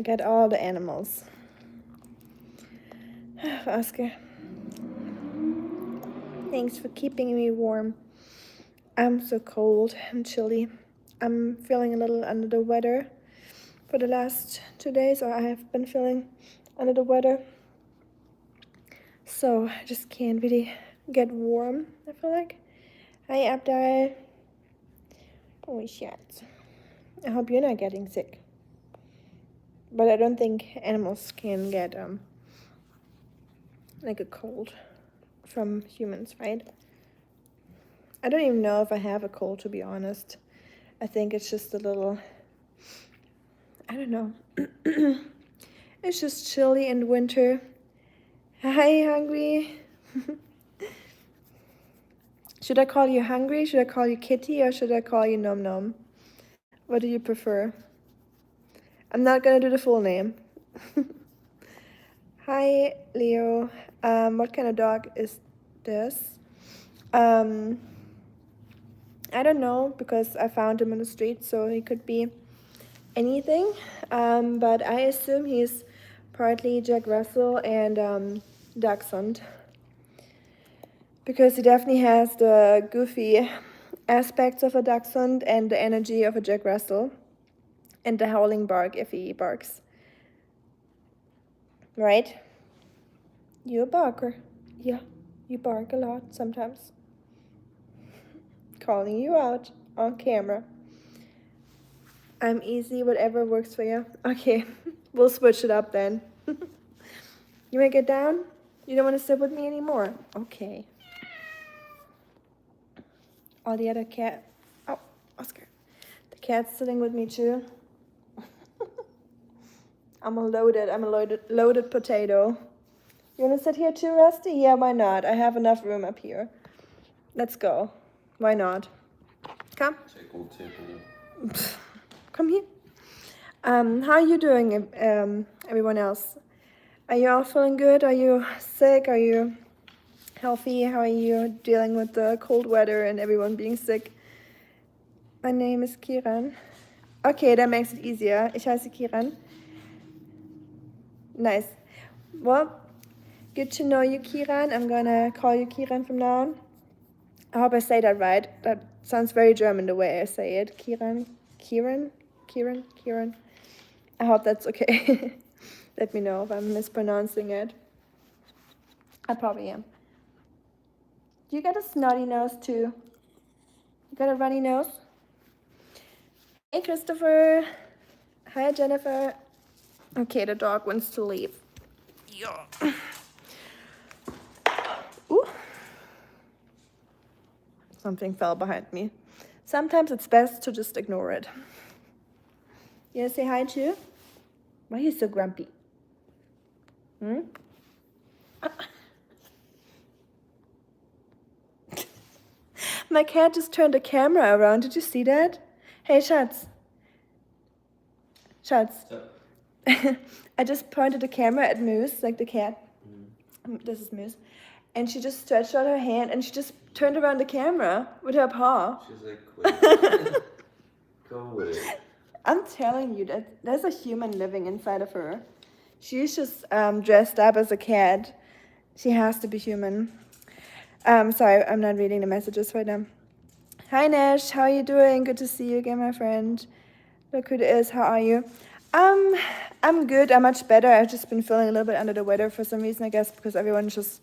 Get all the animals. Oscar, thanks for keeping me warm. I'm so cold and chilly. I'm feeling a little under the weather for the last 2 days, or I have been feeling under the weather. So I just can't really get warm, I feel like. Hi, Abdal. Oh, shit. I hope you're not getting sick. But I don't think animals can get like a cold from humans, right? I don't even know if I have a cold, to be honest. I think it's just a little, I don't know. It's just chilly in winter. Hi, Hungry. Should I call you Hungry? Should I call you Kitty? Or should I call you Nom Nom? What do you prefer? I'm not gonna do the full name. Hi, Leo. What kind of dog is this? I don't know, because I found him in the street, so he could be anything. But I assume he's partly Jack Russell and Dachshund, because he definitely has the goofy aspects of a Dachshund and the energy of a Jack Russell, and the howling bark if he barks. Right? You a barker. Yeah, you bark a lot sometimes. Calling you out on camera. I'm easy, whatever works for you. Okay, we'll switch it up then. You wanna get down? You don't wanna sit with me anymore? Okay. All the other oh, Oscar. The cat's sitting with me too. I'm a loaded potato. You wanna sit here too, Rusty? Yeah, why not? I have enough room up here. Let's go. Why not? Come. Come here. How are you doing, everyone else? Are you all feeling good? Are you sick? Are you healthy? How are you dealing with the cold weather and everyone being sick? My name is Kiran. Okay, that makes it easier. Ich heiße Kiran. Nice. Well, good to know you, Kiran. I'm gonna call you Kiran from now on. I hope I say that right. That sounds very German the way I say it. Kiran. I hope that's okay. Let me know if I'm mispronouncing it. I probably am. You got a snotty nose too. You got a runny nose? Hey, Christopher. Hi, Jennifer. Okay, the dog wants to leave. Yeah. Ooh. Something fell behind me. Sometimes it's best to just ignore it. You wanna say hi too? Why are you so grumpy? My cat just turned the camera around. Did you see that? Hey, Schatz. Schatz. I just pointed the camera at Moose, like the cat. This is Moose. And she just stretched out her hand and she just turned around the camera with her paw. She's like, quit. Go with it. I'm telling you that there's a human living inside of her. She's just dressed up as a cat. She has to be human. Sorry, I'm not reading the messages right now. Hi Nash, how are you doing? Good to see you again, my friend. Look who it is. How are you? I'm good. I'm much better. I've just been feeling a little bit under the weather for some reason, I guess, because everyone's just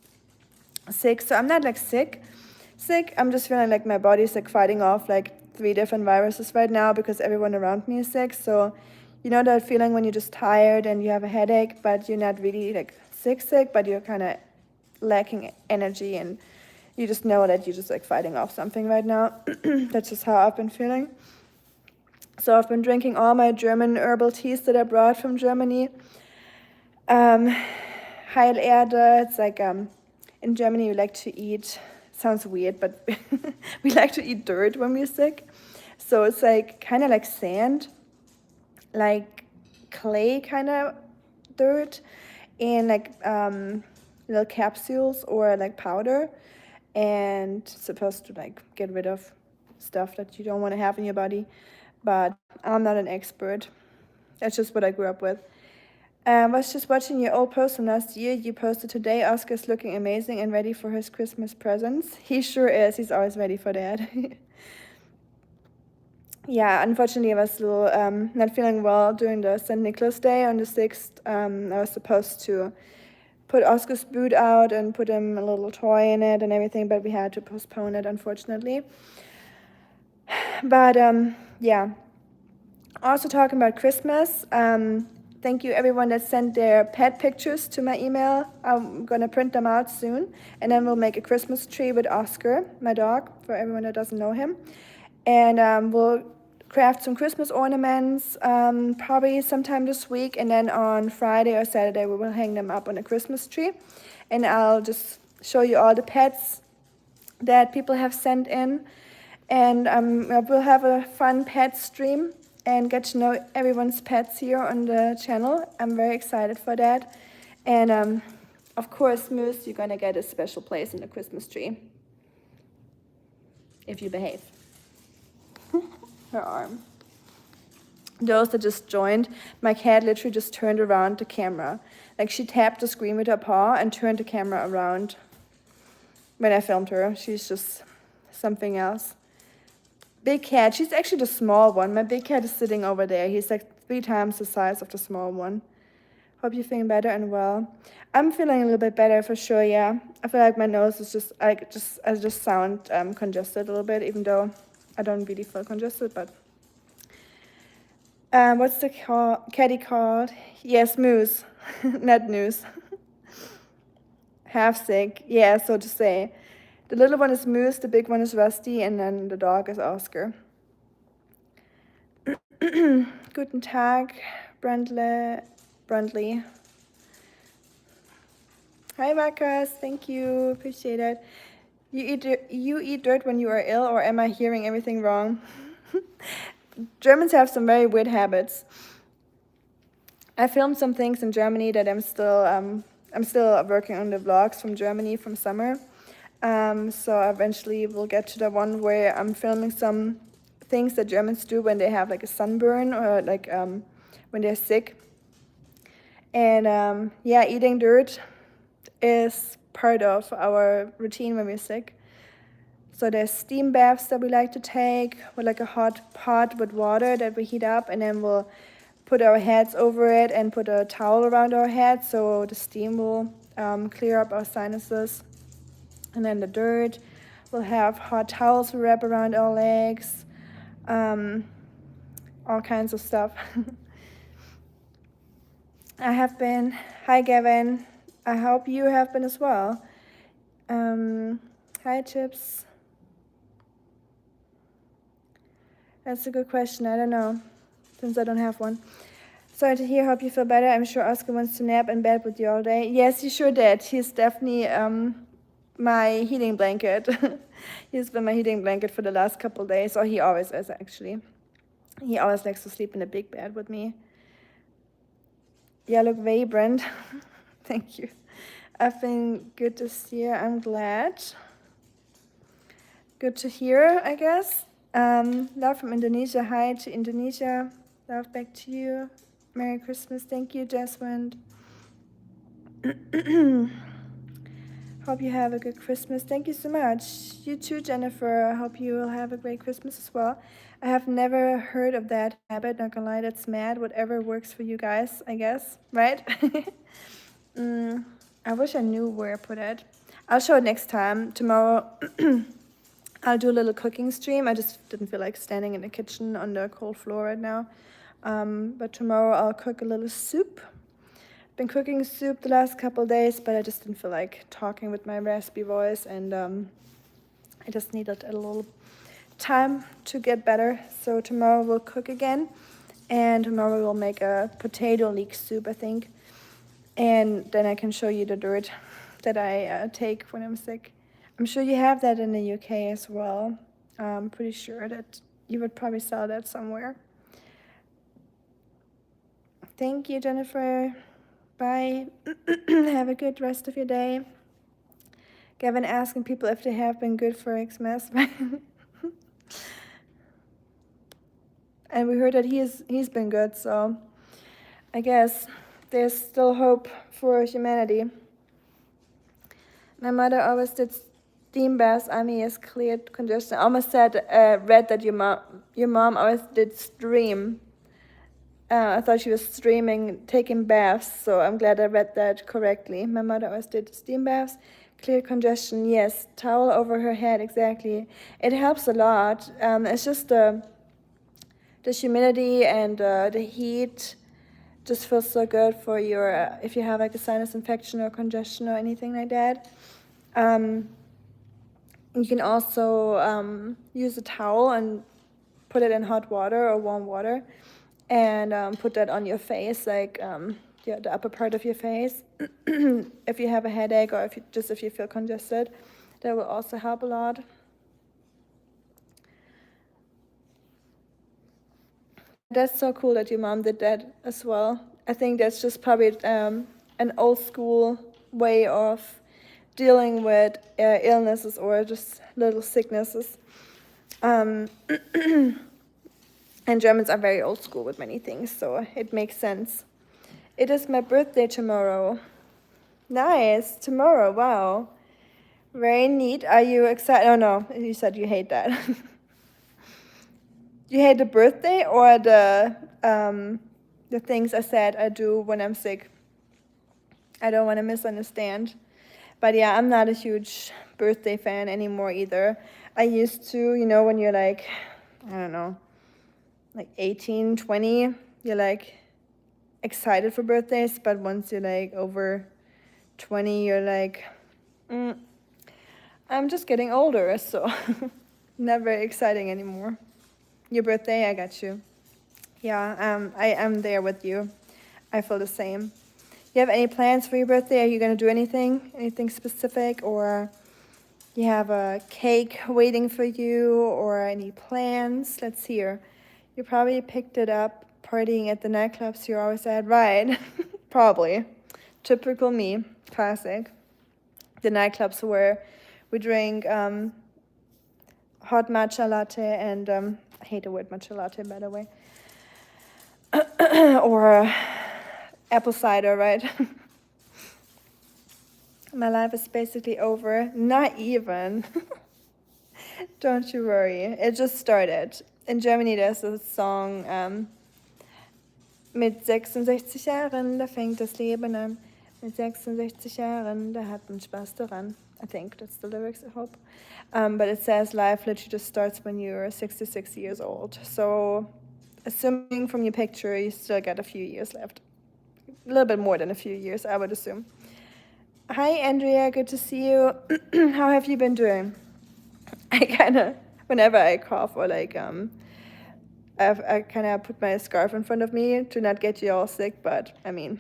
sick. So I'm not like sick. I'm just feeling like my body's like fighting off like 3 different viruses right now because everyone around me is sick. So you know that feeling when you're just tired and you have a headache, but you're not really like sick, but you're kind of lacking energy and you just know that you're just like fighting off something right now. That's just how I've been feeling. So I've been drinking all my German herbal teas that I brought from Germany. Heilerde, it's like in Germany we like to eat, sounds weird, but we like to eat dirt when we're sick. So it's like kind of like sand, like clay kind of dirt, and like little capsules or like powder, and it's supposed to like get rid of stuff that you don't want to have in your body. But I'm not an expert. That's just what I grew up with. Was just watching your old post from last year. You posted today. Oscar's looking amazing and ready for his Christmas presents. He sure is. He's always ready for that. Yeah, unfortunately, I was a little not feeling well during the St. Nicholas Day on the 6th. I was supposed to put Oscar's boot out and put him a little toy in it and everything, but we had to postpone it, unfortunately. But yeah, also talking about Christmas, thank you everyone that sent their pet pictures to my email. I'm gonna print them out soon, and then we'll make a Christmas tree with Oscar, my dog, for everyone that doesn't know him. And we'll craft some Christmas ornaments probably sometime this week, and then on Friday or Saturday we will hang them up on a Christmas tree. And I'll just show you all the pets that people have sent in, and we'll have a fun pet stream and get to know everyone's pets here on the channel. I'm very excited for that. And of course, Moose, you're gonna get a special place in the Christmas tree if you behave. Her arm. Those that just joined, my cat literally just turned around the camera. Like, she tapped the screen with her paw and turned the camera around when I filmed her. She's just something else. Big cat. She's actually the small one. My big cat is sitting over there. He's like 3 times the size of the small one. Hope you're feeling better and well. I'm feeling a little bit better for sure, yeah. I feel like my nose is just, I just sound congested a little bit, even though I don't really feel congested, but what's the caddy called? Yes, Moose, not News. Half sick, yeah, so to say. The little one is Moose, the big one is Rusty, and then the dog is Oscar. Guten Tag, Brandley. Hi, Marcus, thank you, appreciate it. You eat dirt when you are ill, or am I hearing everything wrong? Germans have some very weird habits. I filmed some things in Germany that I'm still working on the vlogs from Germany from summer. So eventually we'll get to the one where I'm filming some things that Germans do when they have like a sunburn or like when they're sick. And yeah, eating dirt is part of our routine when we're sick. So there's steam baths that we like to take with like a hot pot with water that we heat up, and then we'll put our heads over it and put a towel around our heads so the steam will clear up our sinuses. And then the dirt, we'll have hot towels we wrap around our legs, all kinds of stuff. I have been. Hi, Gavin. I hope you have been as well. Hi, Chips. That's a good question. I don't know, since I don't have one. Sorry to hear. Hope you feel better. I'm sure Oscar wants to nap in bed with you all day. Yes, he sure did. He's definitely my heating blanket. He's been my heating blanket for the last couple of days, or he always is, actually. He always likes to sleep in a big bed with me. Yeah, look vibrant. Thank you. I've been good this year. I'm glad. Good to hear, I guess. Love from Indonesia. Hi to Indonesia. Love back to you. Merry Christmas. Thank you, Jasmine. Hope you have a good Christmas. Thank you so much. You too, Jennifer. I hope you will have a great Christmas as well. I have never heard of that habit. Not gonna lie, that's mad. Whatever works for you guys, I guess. Right? I wish I knew where I put it. I'll show it next time. Tomorrow I'll do a little cooking stream. I just didn't feel like standing in the kitchen on the cold floor right now. But tomorrow I'll cook a little soup. Been cooking soup the last couple of days, but I just didn't feel like talking with my raspy voice, and I just needed a little time to get better. So tomorrow we'll cook again, and tomorrow we'll make a potato leek soup, I think. And then I can show you the dirt that I take when I'm sick. I'm sure you have that in the UK as well. I'm pretty sure that you would probably sell that somewhere. Thank you, Jennifer. Bye. Have a good rest of your day. Gavin asking people if they have been good for Xmas. And we heard that he's been good, so I guess There's still hope for humanity. My mother always did steam baths. Ami is cleared congestion. I almost read that your mom always did stream. I thought she was streaming, taking baths, so I'm glad I read that correctly. My mother always did steam baths, clear congestion, yes. Towel over her head, exactly. It helps a lot. It's just the humidity and the heat just feels so good for your, if you have like a sinus infection or congestion or anything like that. You can also use a towel and put it in hot water or warm water and put that on your face, like the upper part of your face. If you have a headache or if you feel congested, that will also help a lot. That's so cool that your mom did that as well. I think that's just probably an old school way of dealing with illnesses or just little sicknesses. And Germans are very old school with many things, so it makes sense. It is my birthday tomorrow. Nice, tomorrow, wow. Very neat. Are you excited? Oh no, you said you hate that. You hate the birthday or the things I said I do when I'm sick? I don't want to misunderstand. But yeah, I'm not a huge birthday fan anymore either. I used to, when you're like, I don't know, like 18, 20, you're like excited for birthdays, but once you're like over 20, you're like, I'm just getting older, so not very exciting anymore. Your birthday, I got you. Yeah, I am there with you. I feel the same. You have any plans for your birthday? Are you going to do anything specific, or you have a cake waiting for you, or any plans? Let's hear. You probably picked it up partying at the nightclubs you're always at, right? Probably. Typical me. Classic. The nightclubs where we drink hot matcha latte and I hate the word matcha latte, by the way. Or apple cider, right? My life is basically over. Not even. Don't you worry. It just started. In Germany, there's a song, mit 66 Jahren, da fängt das Leben an. Mit 66 Jahren, da hat man Spaß daran. I think that's the lyrics, I hope. But it says life literally just starts when you're 66 years old. So, assuming from your picture, you still got a few years left. A little bit more than a few years, I would assume. Hi, Andrea, good to see you. How have you been doing? I kind of, whenever I cough or like, I kind of put my scarf in front of me to not get you all sick, but I mean,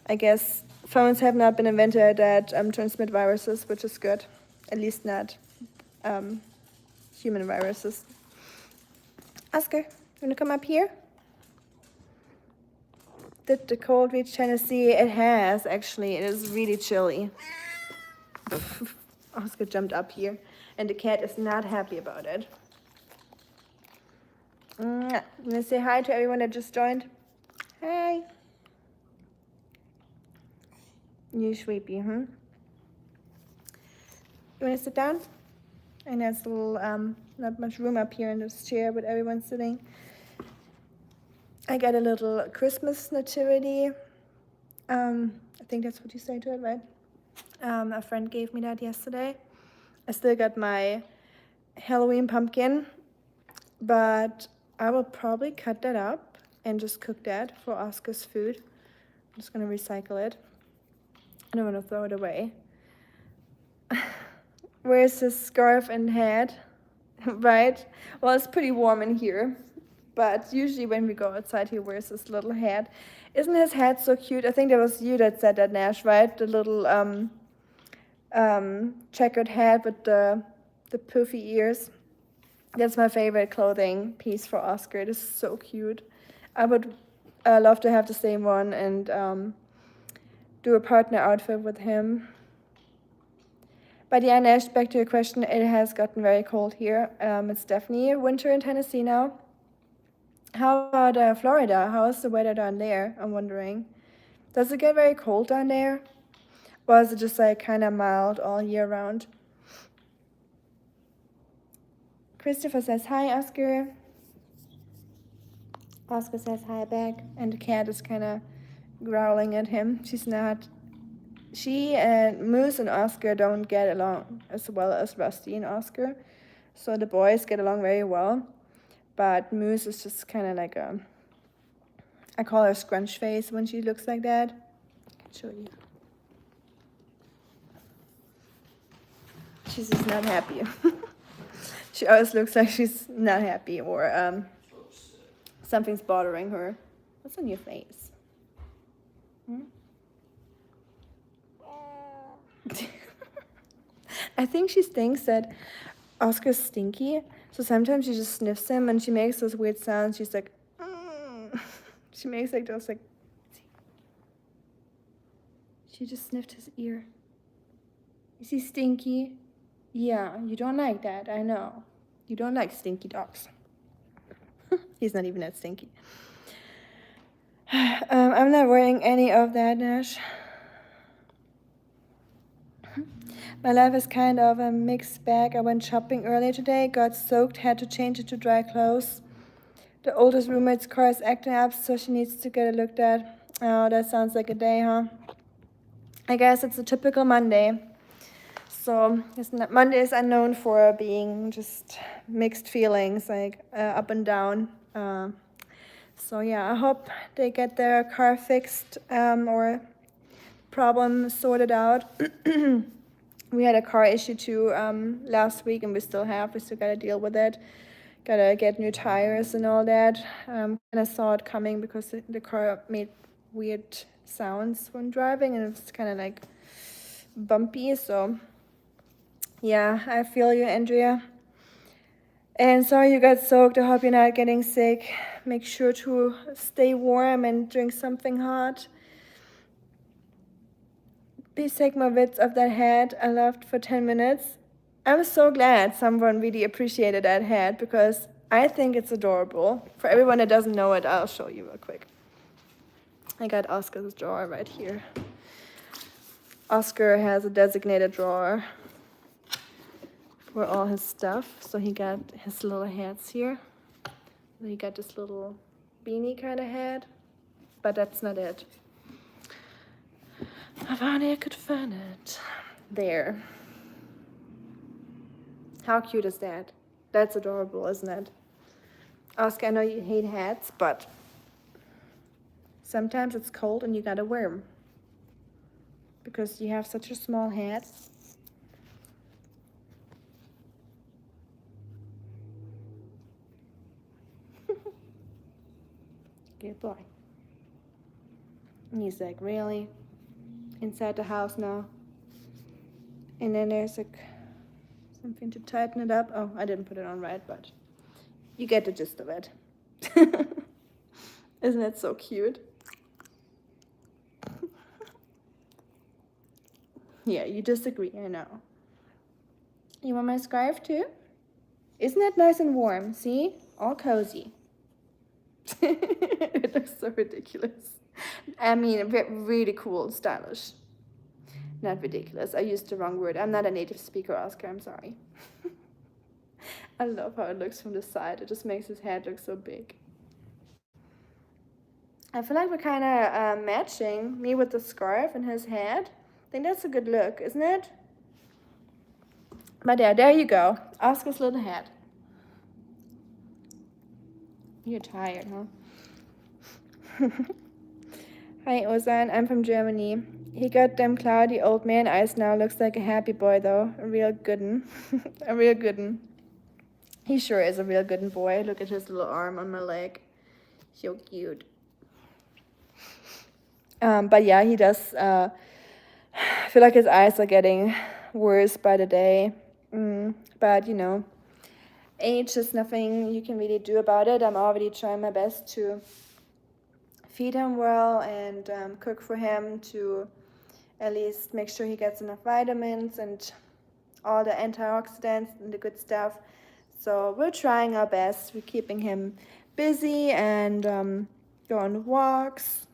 I guess phones have not been invented that transmit viruses, which is good. At least not human viruses. Oscar, you want to come up here? Did the cold reach Tennessee? It has, actually. It is really chilly. Oscar jumped up here, and the cat is not happy about it. I'm going to say hi to everyone that just joined. Hi. You sleepy, You want to sit down? And there's a little, not much room up here in this chair, but everyone's sitting. I got a little Christmas nativity. I think that's what you say to it, right? A friend gave me that yesterday. I still got my Halloween pumpkin, but I will probably cut that up and just cook that for Oscar's food. I'm just going to recycle it. I don't want to throw it away. Where's his scarf and hat? Right? Well, it's pretty warm in here. But usually when we go outside, he wears this little hat. Isn't his hat so cute? I think that was you that said that, Nash, right? The little checkered hat with the poofy ears. That's my favorite clothing piece for Oscar. It is so cute. I would love to have the same one and do a partner outfit with him. But yeah, Nash, back to your question, it has gotten very cold here. It's definitely winter in Tennessee now. How about Florida? How is the weather down there? I'm wondering. Does it get very cold down there? Or is it just like kind of mild all year round? Christopher says hi, Oscar. Oscar says hi back, and the cat is kind of growling at him. She and Moose and Oscar don't get along as well as Rusty and Oscar. So the boys get along very well. But Moose is just kind of like I call her scrunch face when she looks like that. I can show you. She's just not happy. She always looks like she's not happy or something's bothering her. What's on your face? I think she thinks that Oscar's stinky, so sometimes she just sniffs him and she makes those weird sounds. She's like, she makes like those like. She just sniffed his ear. Is he stinky? Yeah, you don't like that, I know. You don't like stinky dogs. He's not even that stinky. I'm not wearing any of that, Nash. My life is kind of a mixed bag. I went shopping earlier today, got soaked, had to change it to dry clothes. The oldest roommate's car is acting up, so she needs to get it looked at. Oh, that sounds like a day, huh? I guess it's a typical Monday. So Monday is unknown for being just mixed feelings, like up and down. So yeah, I hope they get their car fixed or problem sorted out. We had a car issue too last week, and we still gotta deal with it. Gotta get new tires and all that. Kind of saw it coming because the car made weird sounds when driving, and it was kind of like bumpy. So yeah, I feel you, Andrea. And sorry you got soaked. I hope you're not getting sick. Make sure to stay warm and drink something hot. Please take more bits of that hat I left for 10 minutes. I'm so glad someone really appreciated that hat because I think it's adorable. For everyone that doesn't know it, I'll show you real quick. I got Oscar's drawer right here. Oscar has a designated drawer for all his stuff. So he got his little hats here. He got this little beanie kind of hat, but that's not it. If only I could find it. There. How cute is that? That's adorable, isn't it? Oscar, I know you hate hats, but sometimes it's cold and you gotta wear them. Because you have such a small hat. Good boy. And he's like, really? Inside the house now? And then there's like something to tighten it up. Oh, I didn't put it on right, but you get the gist of it. Isn't it so cute? Yeah, you disagree, I know. You want my scarf too? Isn't that nice and warm? See? All cozy. It looks so ridiculous. I mean, really cool, stylish. Not ridiculous. I used the wrong word. I'm not a native speaker, Oscar. I'm sorry. I love how it looks from the side. It just makes his head look so big. I feel like we're kind of matching, me with the scarf and his head. I think that's a good look, isn't it? But yeah, there you go. Oscar's little head. You're tired, huh? Hi, Ozan. I'm from Germany. He got them cloudy old man eyes now. Looks like a happy boy, though. A real good 'un. A real good 'un. He sure is a real good 'un boy. Look at his little arm on my leg. So cute. But yeah, he does I feel like his eyes are getting worse by the day. But, you know, age is nothing you can really do about it. I'm already trying my best to feed him well and cook for him to at least make sure he gets enough vitamins and all the antioxidants and the good stuff. So we're trying our best. We're keeping him busy and go on walks,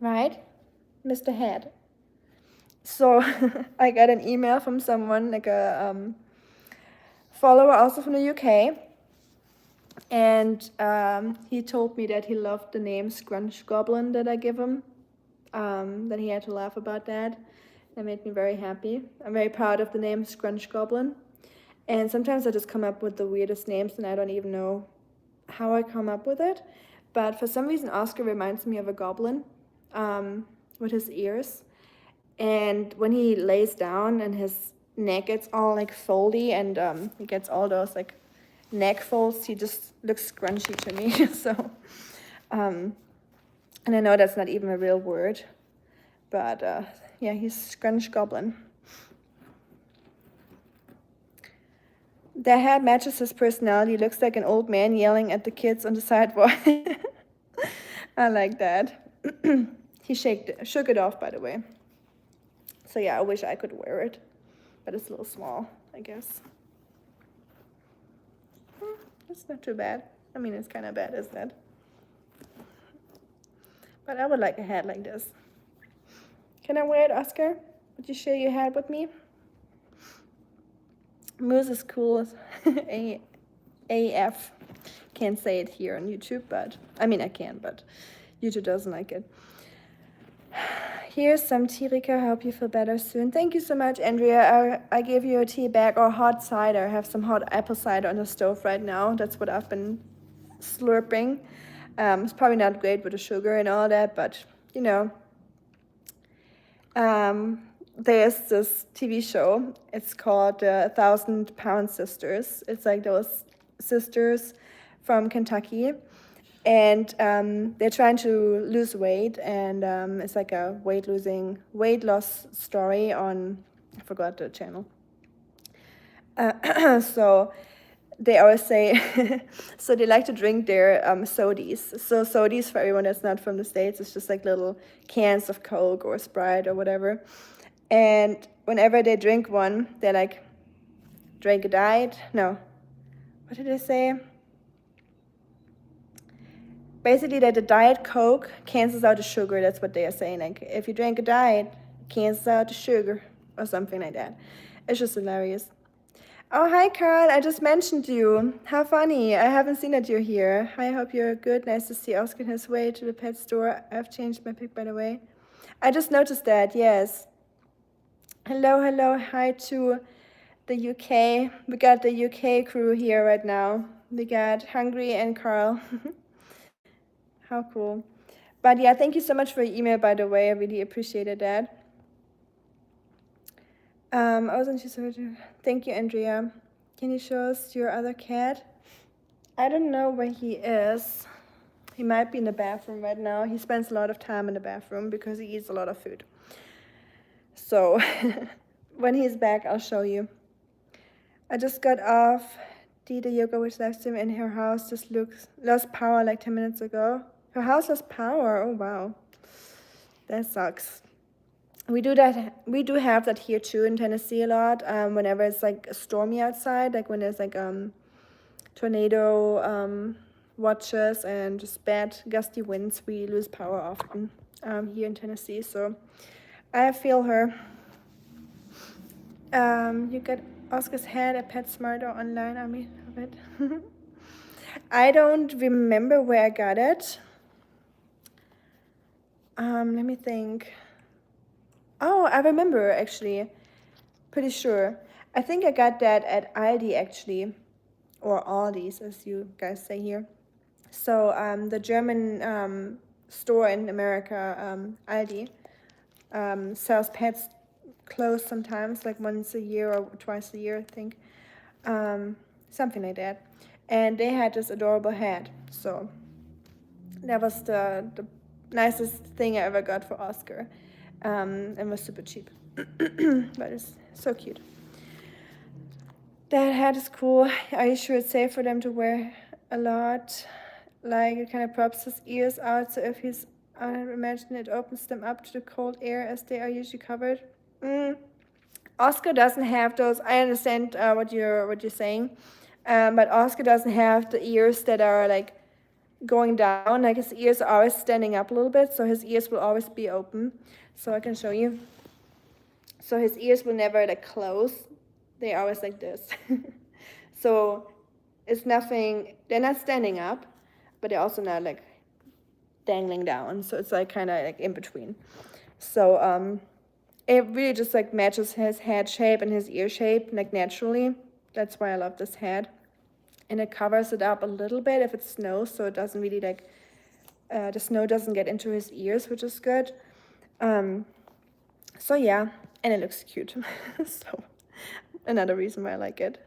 right? Mr. Head. So I got an email from someone, like a follower also from the UK. And he told me that he loved the name Scrunch Goblin that I give him. That he had to laugh about that. That made me very happy. I'm very proud of the name Scrunch Goblin. And sometimes I just come up with the weirdest names and I don't even know how I come up with it. But for some reason, Oscar reminds me of a goblin with his ears. And when he lays down and his neck gets all like foldy and he gets all those like neck folds, he just looks scrunchy to me. So, and I know that's not even a real word, but yeah, he's Scrunch Goblin. Their hat matches his personality. Looks like an old man yelling at the kids on the sidewalk. I like that. He shook it off, by the way. So yeah, I wish I could wear it, but it's a little small, I guess. It's not too bad. I mean, it's kind of bad, isn't it? But I would like a hat like this. Can I wear it, Oscar? Would you share your hat with me? Moose is cool. AF. Can't say it here on YouTube, but I mean I can, but YouTube doesn't like it. Here's some tea, Rika. I hope you feel better soon. Thank you so much, Andrea. I gave you a tea bag or hot cider. I have some hot apple cider on the stove right now. That's what I've been slurping. It's probably not great with the sugar and all that, but you know. There's this TV show. It's called 1,000-Pound Sisters. It's like those sisters from Kentucky. And they're trying to lose weight, and it's like a weight loss story on, I forgot the channel. So they always say, so they like to drink their sodies. So sodies, for everyone that's not from the States, it's just like little cans of Coke or Sprite or whatever. And whenever they drink one, they're like, drink a diet. No, what did they say? Basically, that the Diet Coke cancels out the sugar. That's what they are saying. Like, if you drink a diet, it cancels out the sugar or something like that. It's just hilarious. Oh, hi, Carl. I just mentioned you. How funny. I haven't seen that you're here. I hope you're good. Nice to see Oscar on his way to the pet store. I've changed my pic, by the way. I just noticed that, yes. Hello, hello. Hi to the UK. We got the UK crew here right now. We got Hungry and Carl. How cool. But yeah, thank you so much for your email, by the way. I really appreciated that. I wasn't sure. Thank you, Andrea. Can you show us your other cat? I don't know where he is. He might be in the bathroom right now. He spends a lot of time in the bathroom because he eats a lot of food. So when he's back, I'll show you. I just got off Dita Yoga with Livestream, and her house just lost power like 10 minutes ago. Her house lost power. Oh wow, that sucks. We do have that here too in Tennessee a lot. Whenever it's like stormy outside, like when there's like tornado watches and just bad gusty winds, we lose power often here in Tennessee. So I feel her. You got Oscar's head at PetSmart or online. I mean, of it. I don't remember where I got it. Let me think. Oh, I remember actually. Pretty sure. I think I got that at Aldi actually, or Aldi's as you guys say here. So the German store in America, Aldi, sells pets clothes sometimes, like once a year or twice a year, I think. Something like that. And they had this adorable hat. So that was the nicest thing I ever got for Oscar. And was super cheap. But it's so cute. That hat is cool. Are you sure it's safe for them to wear a lot? Like it kind of props his ears out, so if he's I imagine it opens them up to the cold air as they are usually covered. Oscar doesn't have those. I understand what you're saying, but Oscar doesn't have the ears that are like going down, like his ears are always standing up a little bit, so his ears will always be open. So I can show you. So his ears will never like close. They're always like this. So it's nothing, they're not standing up, but they're also not like dangling down. So it's like kind of like in between. So it really just like matches his head shape and his ear shape like naturally. That's why I love this hat. And it covers it up a little bit if it snows, so it doesn't really like, the snow doesn't get into his ears, which is good. So yeah, and it looks cute. So another reason why I like it.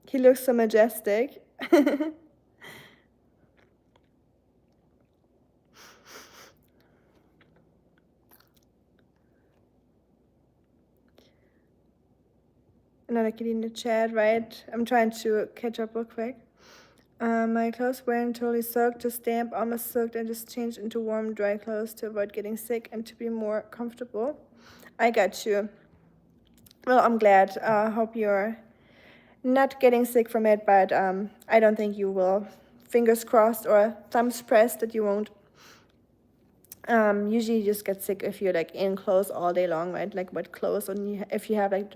He looks so majestic. Another kitty in the chat, right? I'm trying to catch up real quick. My clothes weren't totally soaked, just damp, almost soaked. I just changed into warm, dry clothes to avoid getting sick and to be more comfortable. I got you. Well, I'm glad. Hope you're not getting sick from it, but I don't think you will. Fingers crossed or thumbs pressed that you won't. Usually you just get sick if you're like in clothes all day long, right? Like wet clothes, and if you have like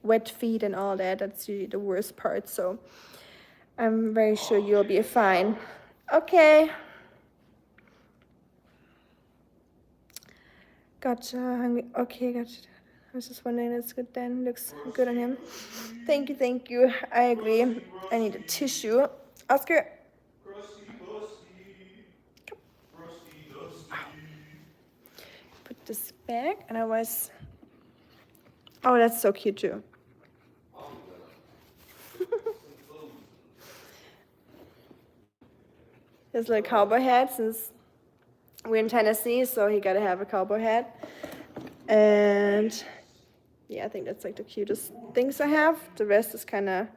wet feet and all that, that's usually the worst part. So I'm very sure you'll be fine. Okay. Gotcha. Okay, gotcha. I was just wondering, that's good then. Looks good on him. Thank you, thank you. I agree. I need a tissue. Oscar. Put this back, and I was. Oh, that's so cute too. His little cowboy hat, since we're in Tennessee, so he gotta have a cowboy hat. And yeah, I think that's like the cutest things I have. The rest is kind of.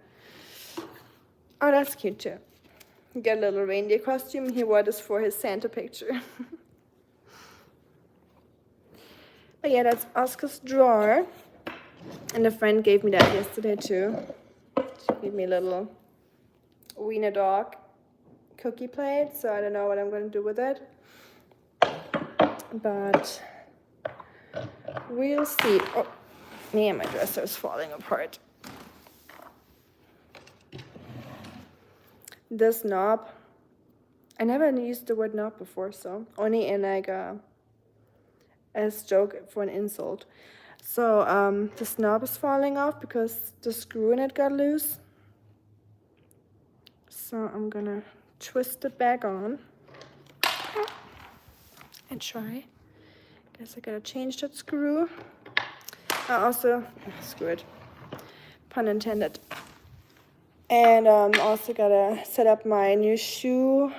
Oh, that's cute too. He got a little reindeer costume. He wore this for his Santa picture. But yeah, that's Oscar's drawer. And a friend gave me that yesterday too. She gave me a little wiener dog cookie plate, so I don't know what I'm going to do with it. But we'll see. Oh, man, my dresser is falling apart. This knob, I never used the word knob before, so only in like as joke for an insult. So this knob is falling off because the screw in it got loose. So I'm gonna twist it back on and try. Guess I gotta change that screw. I also, screw it, pun intended. And also gotta set up my new shoe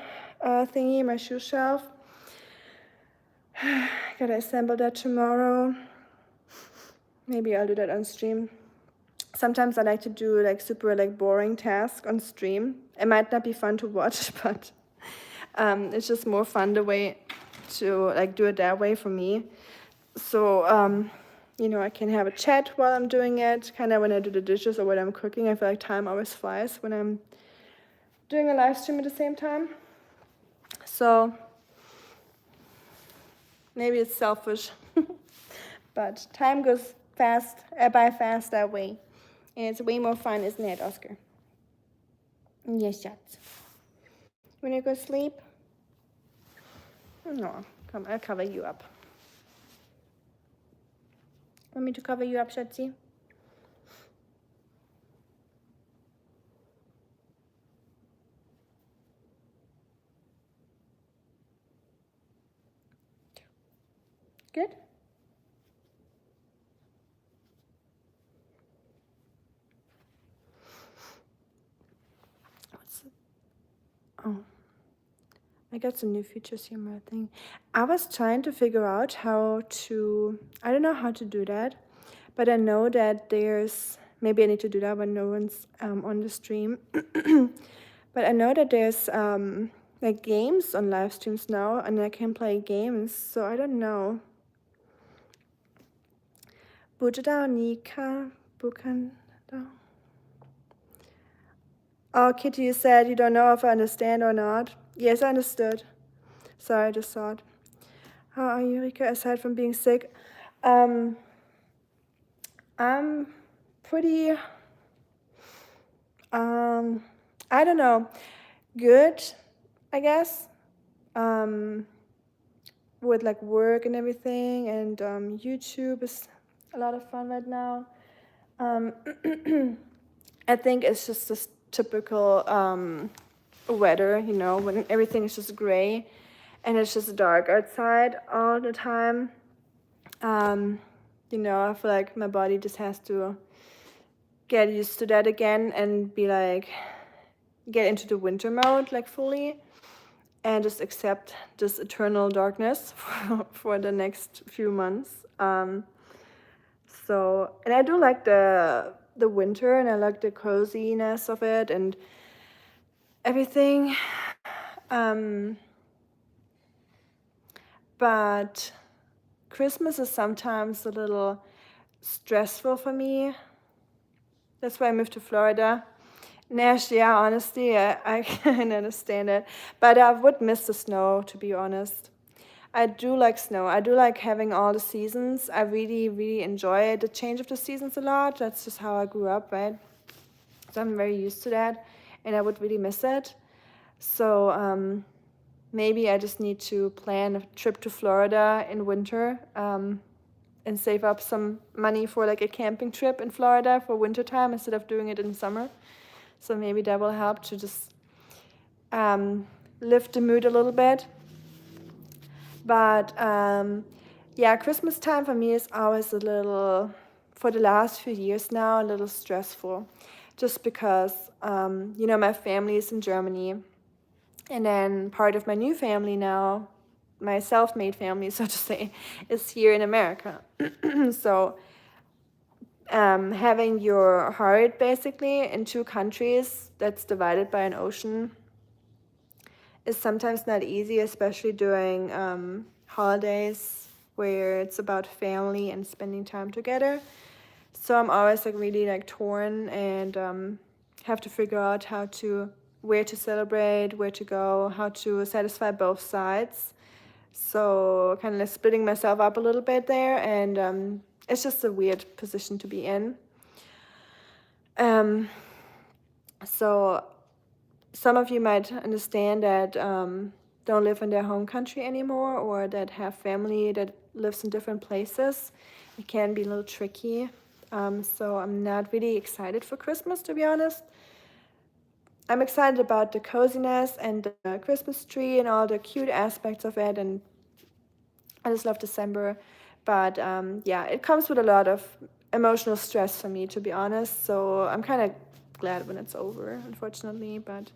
thingy, my shoe shelf. Gotta assemble that tomorrow. Maybe I'll do that on stream. Sometimes I like to do like super like boring tasks on stream. It might not be fun to watch, but it's just more fun the way to like do it that way for me. So you know, I can have a chat while I'm doing it, kind of when I do the dishes or when I'm cooking. I feel like time always flies when I'm doing a live stream at the same time. So maybe it's selfish, but time goes fast, by fast that way. And it's way more fun, isn't it, Oscar? Yes, schatz. When you go sleep? No, come, I'll cover you up. Want me to cover you up, Schatzi? Good? What's it? Oh. I got some new features here, my thing. I was trying to figure out how to, I don't know how to do that, but I know that there's, maybe I need to do that when no one's on the stream. But I know that there's like games on live streams now, and I can play games, so I don't know. Rika, Oh, Kitty, you said you don't know if I understand or not. Yes, I understood. Sorry, I just saw it. How are you, Rika, aside from being sick? I'm pretty, I don't know, good, I guess, with like work and everything, and YouTube is a lot of fun right now. I think it's just this typical weather, you know, when everything is just gray and it's just dark outside all the time. You know, I feel like my body just has to get used to that again and be like, get into the winter mode like fully and just accept this eternal darkness for the next few months. So, and I do like the winter, and I like the coziness of it and everything. But Christmas is sometimes a little stressful for me. That's why I moved to Florida. Nash, yeah, honestly, I can understand it. But I would miss the snow, to be honest. I do like snow. I do like having all the seasons. I really, really enjoy the change of the seasons a lot. That's just how I grew up, right? So I'm very used to that, and I would really miss it. So maybe I just need to plan a trip to Florida in winter and save up some money for like a camping trip in Florida for wintertime instead of doing it in summer. So maybe that will help to just lift the mood a little bit. But yeah, Christmas time for me is always a little, for the last few years now, a little stressful. Just because, you know, my family is in Germany. And then part of my new family now, my self-made family, so to say, is here in America. So having your heart basically in two countries that's divided by an ocean is sometimes not easy, especially during holidays where it's about family and spending time together. So I'm always like really like torn and have to figure out where to celebrate, where to go, how to satisfy both sides. So kind of like splitting myself up a little bit there, and it's just a weird position to be in. So some of you might understand that don't live in their home country anymore, or that have family that lives in different places. It can be a little tricky. So I'm not really excited for Christmas, to be honest. I'm excited about the coziness and the Christmas tree and all the cute aspects of it, and I just love December. But yeah, it comes with a lot of emotional stress for me, to be honest. So I'm kind of glad when it's over, unfortunately. But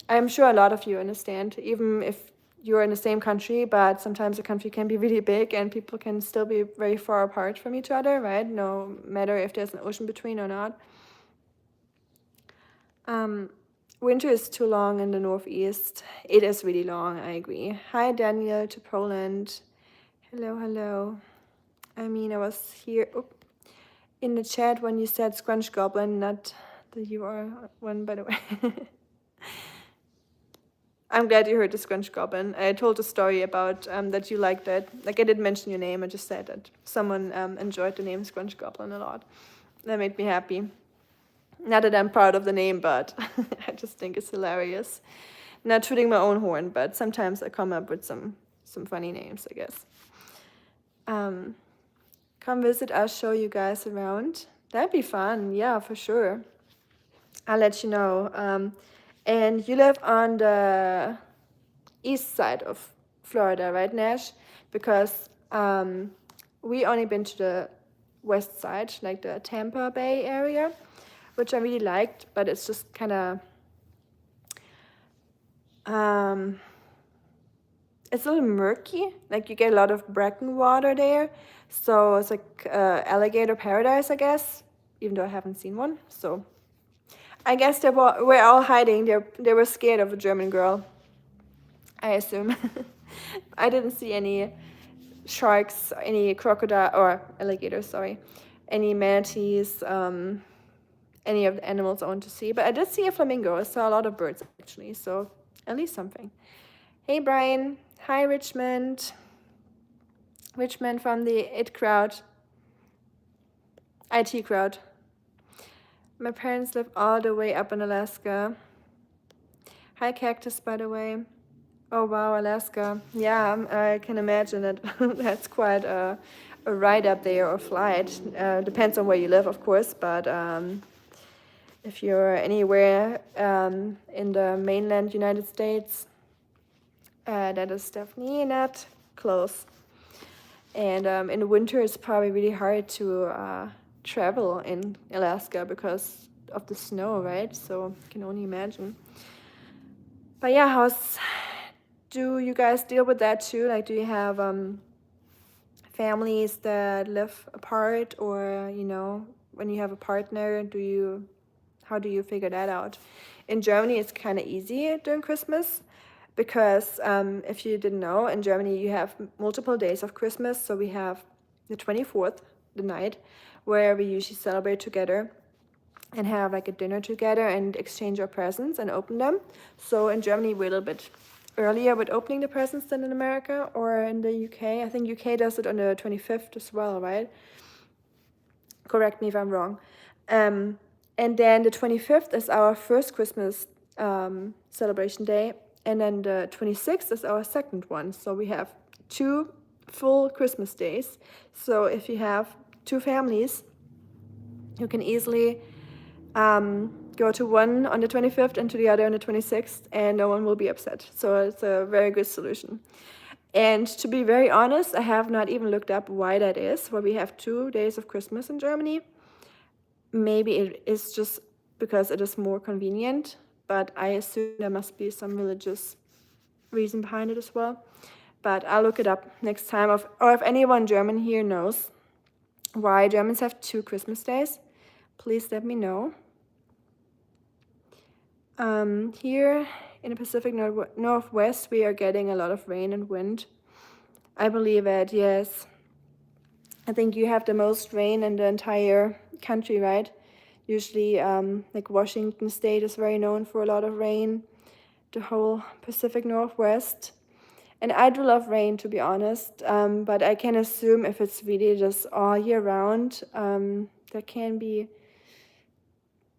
I'm sure a lot of you understand, even if you're in the same country, but sometimes the country can be really big and people can still be very far apart from each other, right? No matter if there's an ocean between or not. Winter is too long in the Northeast. It is really long, I agree. Hi, Daniel, to Poland. Hello, hello. I mean, I was here in the chat when you said Scrunch Goblin, not the you are one, by the way. I'm glad you heard the Scrunch Goblin. I told a story about that you liked it. Like, I didn't mention your name, I just said that someone enjoyed the name Scrunch Goblin a lot. That made me happy. Not that I'm proud of the name, but I just think it's hilarious. Not tooting my own horn, but sometimes I come up with some funny names, I guess. Come visit us, show you guys around. That'd be fun, yeah, for sure. I'll let you know. And you live on the east side of Florida, right, Nash? Because we only been to the west side, like the Tampa Bay area, which I really liked, but it's just kind of it's a little murky. Like, you get a lot of bracken water there, so it's like alligator paradise, I guess, even though I haven't seen one. So I guess they were all hiding. They were scared of a German girl, I assume. I didn't see any sharks, any crocodile or alligators, sorry, any manatees, any of the animals I want to see. But I did see a flamingo. I saw a lot of birds actually, so at least something. Hey Brian. Hi Richmond. Richmond from the IT crowd. My parents live all the way up in Alaska. Hi Cactus, by the way. Oh wow, Alaska. Yeah, I can imagine that that's quite a ride up there or flight. Depends on where you live, of course, but if you're anywhere in the mainland United States, that is definitely not close. And in the winter, it's probably really hard to travel in Alaska because of the snow, right? So I can only imagine. But yeah, do you guys deal with that too? Like, do you have families that live apart, or when you have a partner, how do you figure that out? In Germany, it's kind of easy during Christmas because if you didn't know, in Germany you have multiple days of Christmas. So we have the 24th, the night, where we usually celebrate together and have like a dinner together and exchange our presents and open them. So in Germany, we're a little bit earlier with opening the presents than in America or in the UK. I think UK does it on the 25th as well, right? Correct me if I'm wrong. And then the 25th is our first Christmas celebration day. And then the 26th is our second one. So we have 2 full Christmas days. So if you have 2 families, you can easily go to one on the 25th and to the other on the 26th, and no one will be upset. So it's a very good solution. And to be very honest, I have not even looked up why that is, why we have 2 days of Christmas in Germany. Maybe it is just because it is more convenient, but I assume there must be some religious reason behind it as well. But I'll look it up next time. Or if anyone German here knows why Germans have 2 Christmas days, please let me know. Here in the Pacific Northwest, we are getting a lot of rain and wind. I believe it, yes. I think you have the most rain in the entire country, right? Usually, like Washington State is very known for a lot of rain, the whole Pacific Northwest. And I do love rain, to be honest, but I can assume if it's really just all year round, that can be,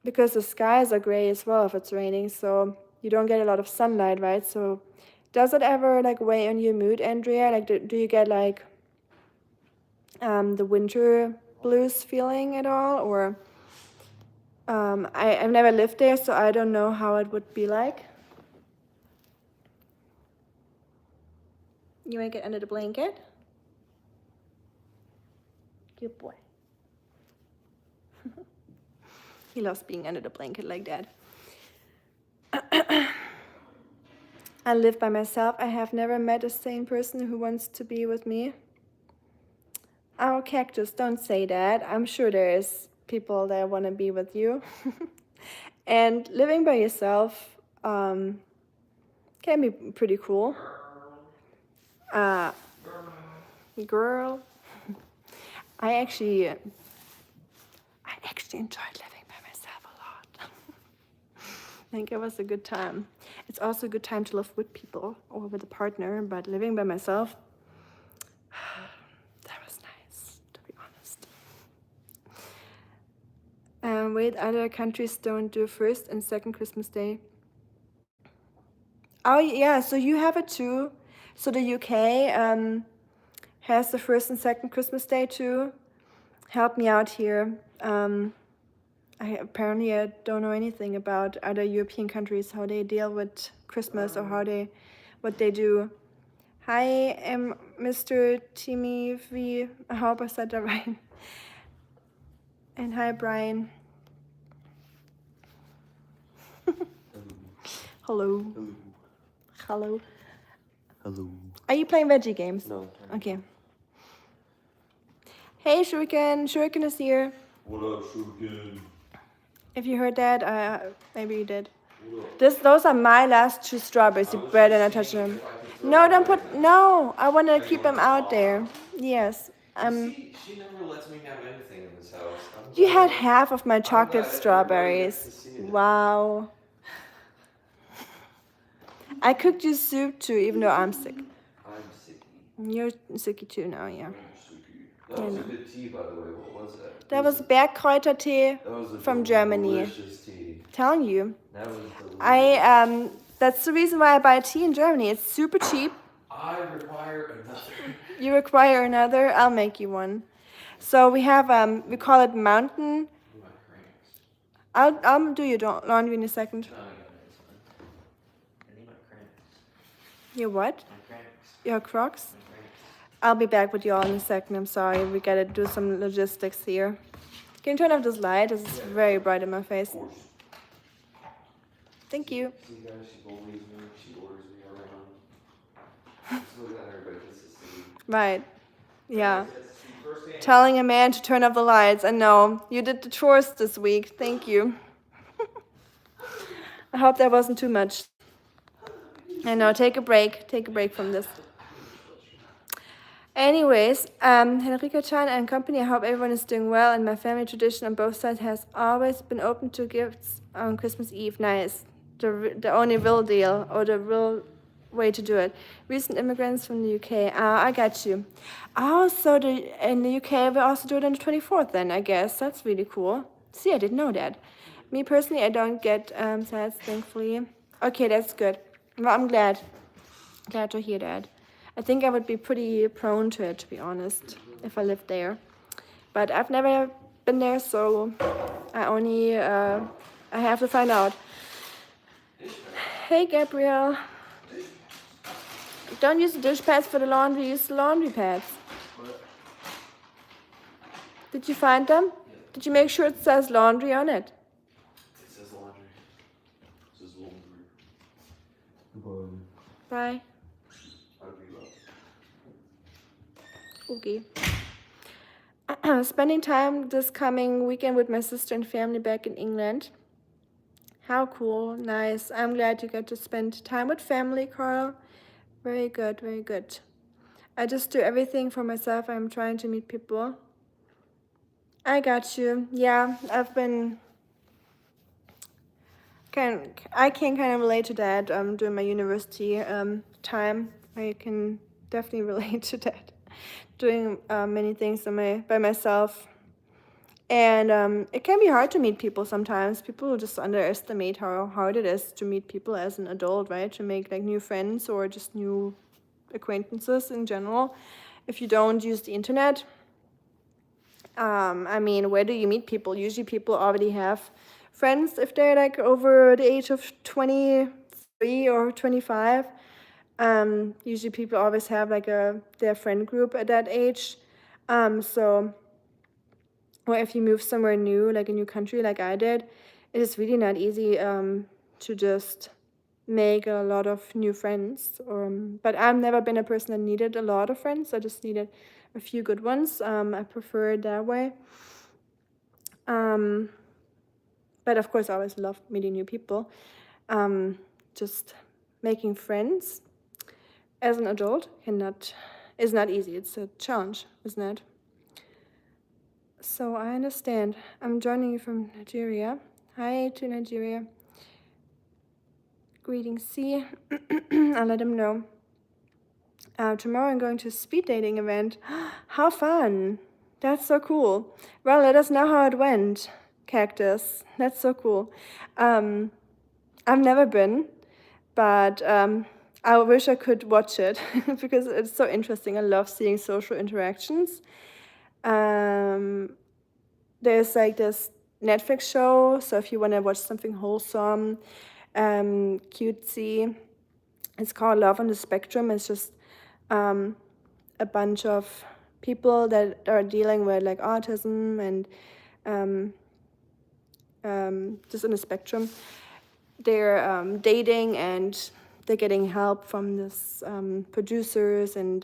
because the skies are gray as well if it's raining, so you don't get a lot of sunlight, right? So does it ever like weigh on your mood, Andrea? Like, do you get like the winter blues feeling at all? Or I've never lived there, so I don't know how it would be like. You want to get under the blanket? Good boy. He loves being under the blanket like that. I live by myself. I have never met a sane person who wants to be with me. Oh, Cactus, don't say that. I'm sure there is people that want to be with you. And living by yourself can be pretty cool. Girl. I actually enjoyed living by myself a lot. I think it was a good time. It's also a good time to live with people or with a partner, but living by myself, that was nice, to be honest. Wait, other countries don't do first and second Christmas Day. Oh yeah, so you have it too. So the UK has the first and second Christmas Day too. Help me out here. I don't know anything about other European countries, how they deal with Christmas or what they do. Hi, I'm Mr. Timmy V. I hope I said that right. And hi, Brian. Hello. Hello. Hello. Are you playing veggie games? No. Okay. Hey, Shuriken. Shuriken is here. What up, Shuriken? If you heard that, maybe you did. Those are my last 2 strawberries. You better not touch them. No, don't put. No, I want to keep them out there. Yes. See, she never lets me have anything in this house. You had glad- half of my I'm chocolate glad everybody strawberries. gets to see it. Wow. I cooked you soup too, even though I'm sick. I'm sicky. You're sicky too now, yeah. I'm sicky. That was a good tea, by the way. What was that? That was Bergkräutertee That was a from Germany. delicious tea. Telling you. That was delicious. That's the reason why I buy tea in Germany. It's super cheap. I require another. You require another? I'll make you one. So we have we call it mountain. My cramps. I'll do your laundry in a second. No, I got it. I need my cramps. Your what? My cramps. Your Crocs? My cramps. I'll be back with you all in a second. I'm sorry. We gotta do some logistics here. Can you turn off this light? It's very bright in my face. Of course. Thank you. See, guys, she bullies me. She orders me around. Just look at everybody gets to see. Right. Yeah. Everybody gets to see firsthand. Telling a man to turn off the lights. I know. You did the chores this week. Thank you. I hope that wasn't too much. I know. Take a break. Take a break from this. Anyways, Rika Chan and company, I hope everyone is doing well, and my family tradition on both sides has always been open to gifts on Christmas Eve. Nice. The only real deal, or the real way to do it. Recent immigrants from the UK. I got you. Oh, so in the UK we also do it on the 24th then, I guess. That's really cool. See, I didn't know that. Me personally, I don't get sets, thankfully. Okay, that's good. Well, I'm glad to hear that. I think I would be pretty prone to it, to be honest, if I lived there. But I've never been there, so I have to find out. Hey, Gabrielle. Don't use the dish pads for the laundry, use the laundry pads. Did you find them? Did you make sure it says laundry on it? It says laundry. It says laundry. Goodbye. Bye. I'll be love. Okay. Spending time this coming weekend with my sister and family back in England. How cool. Nice. I'm glad you got to spend time with family, Carl. Very good, very good. I just do everything for myself. I'm trying to meet people. I got you. Yeah, I've been... I can kind of relate to that during my university time. I can definitely relate to that. Doing many things by myself. And it can be hard to meet people sometimes. People just underestimate how hard it is to meet people as an adult, right? To make like new friends or just new acquaintances in general. If you don't use the internet, I mean, where do you meet people? Usually people already have friends if they're like over the age of 23 or 25. Usually people always have like their friend group at that age. Or if you move somewhere new, like a new country like I did, it is really not easy to just make a lot of new friends. But I've never been a person that needed a lot of friends. I just needed a few good ones. I prefer it that way. But of course, I always love meeting new people. Just making friends as an adult is not easy. It's a challenge, isn't it? So I understand. I'm joining you from Nigeria. Hi to Nigeria. Greetings. See, I'll let him know. Tomorrow I'm going to a speed dating event. How fun. That's so cool. Well, let us know how it went, Cactus. That's so cool. I've never been, but I wish I could watch it because it's so interesting. I love seeing social interactions. There's like this Netflix show, so if you want to watch something wholesome, cutesy, it's called Love on the Spectrum. It's just a bunch of people that are dealing with like autism and just on the spectrum. They're dating and they're getting help from this producers and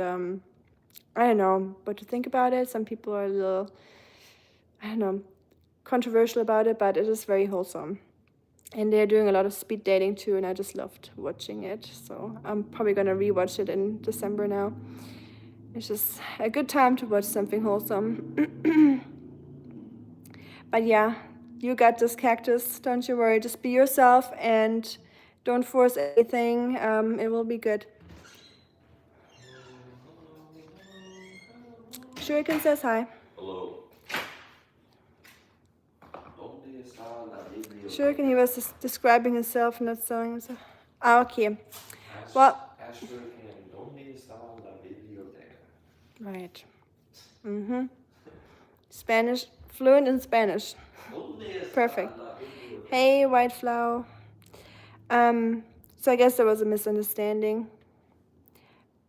I don't know what to think about it. Some people are a little, I don't know, controversial about it, but it is very wholesome. And they're doing a lot of speed dating too, and I just loved watching it. So I'm probably gonna rewatch it in December now. It's just a good time to watch something wholesome. But yeah, you got this, Cactus. Don't you worry. Just be yourself and don't force anything. It will be good. Shuriken says hi. Hello. ¿Dónde está la biblioteca? Shuriken, he was just describing himself, not selling himself. Ah, okay. Well, Ask Shuriken, ¿dónde está la biblioteca? right. Spanish, fluent in Spanish. ¿Dónde está Perfect. la biblioteca? Hey, White Flower. So I guess there was a misunderstanding.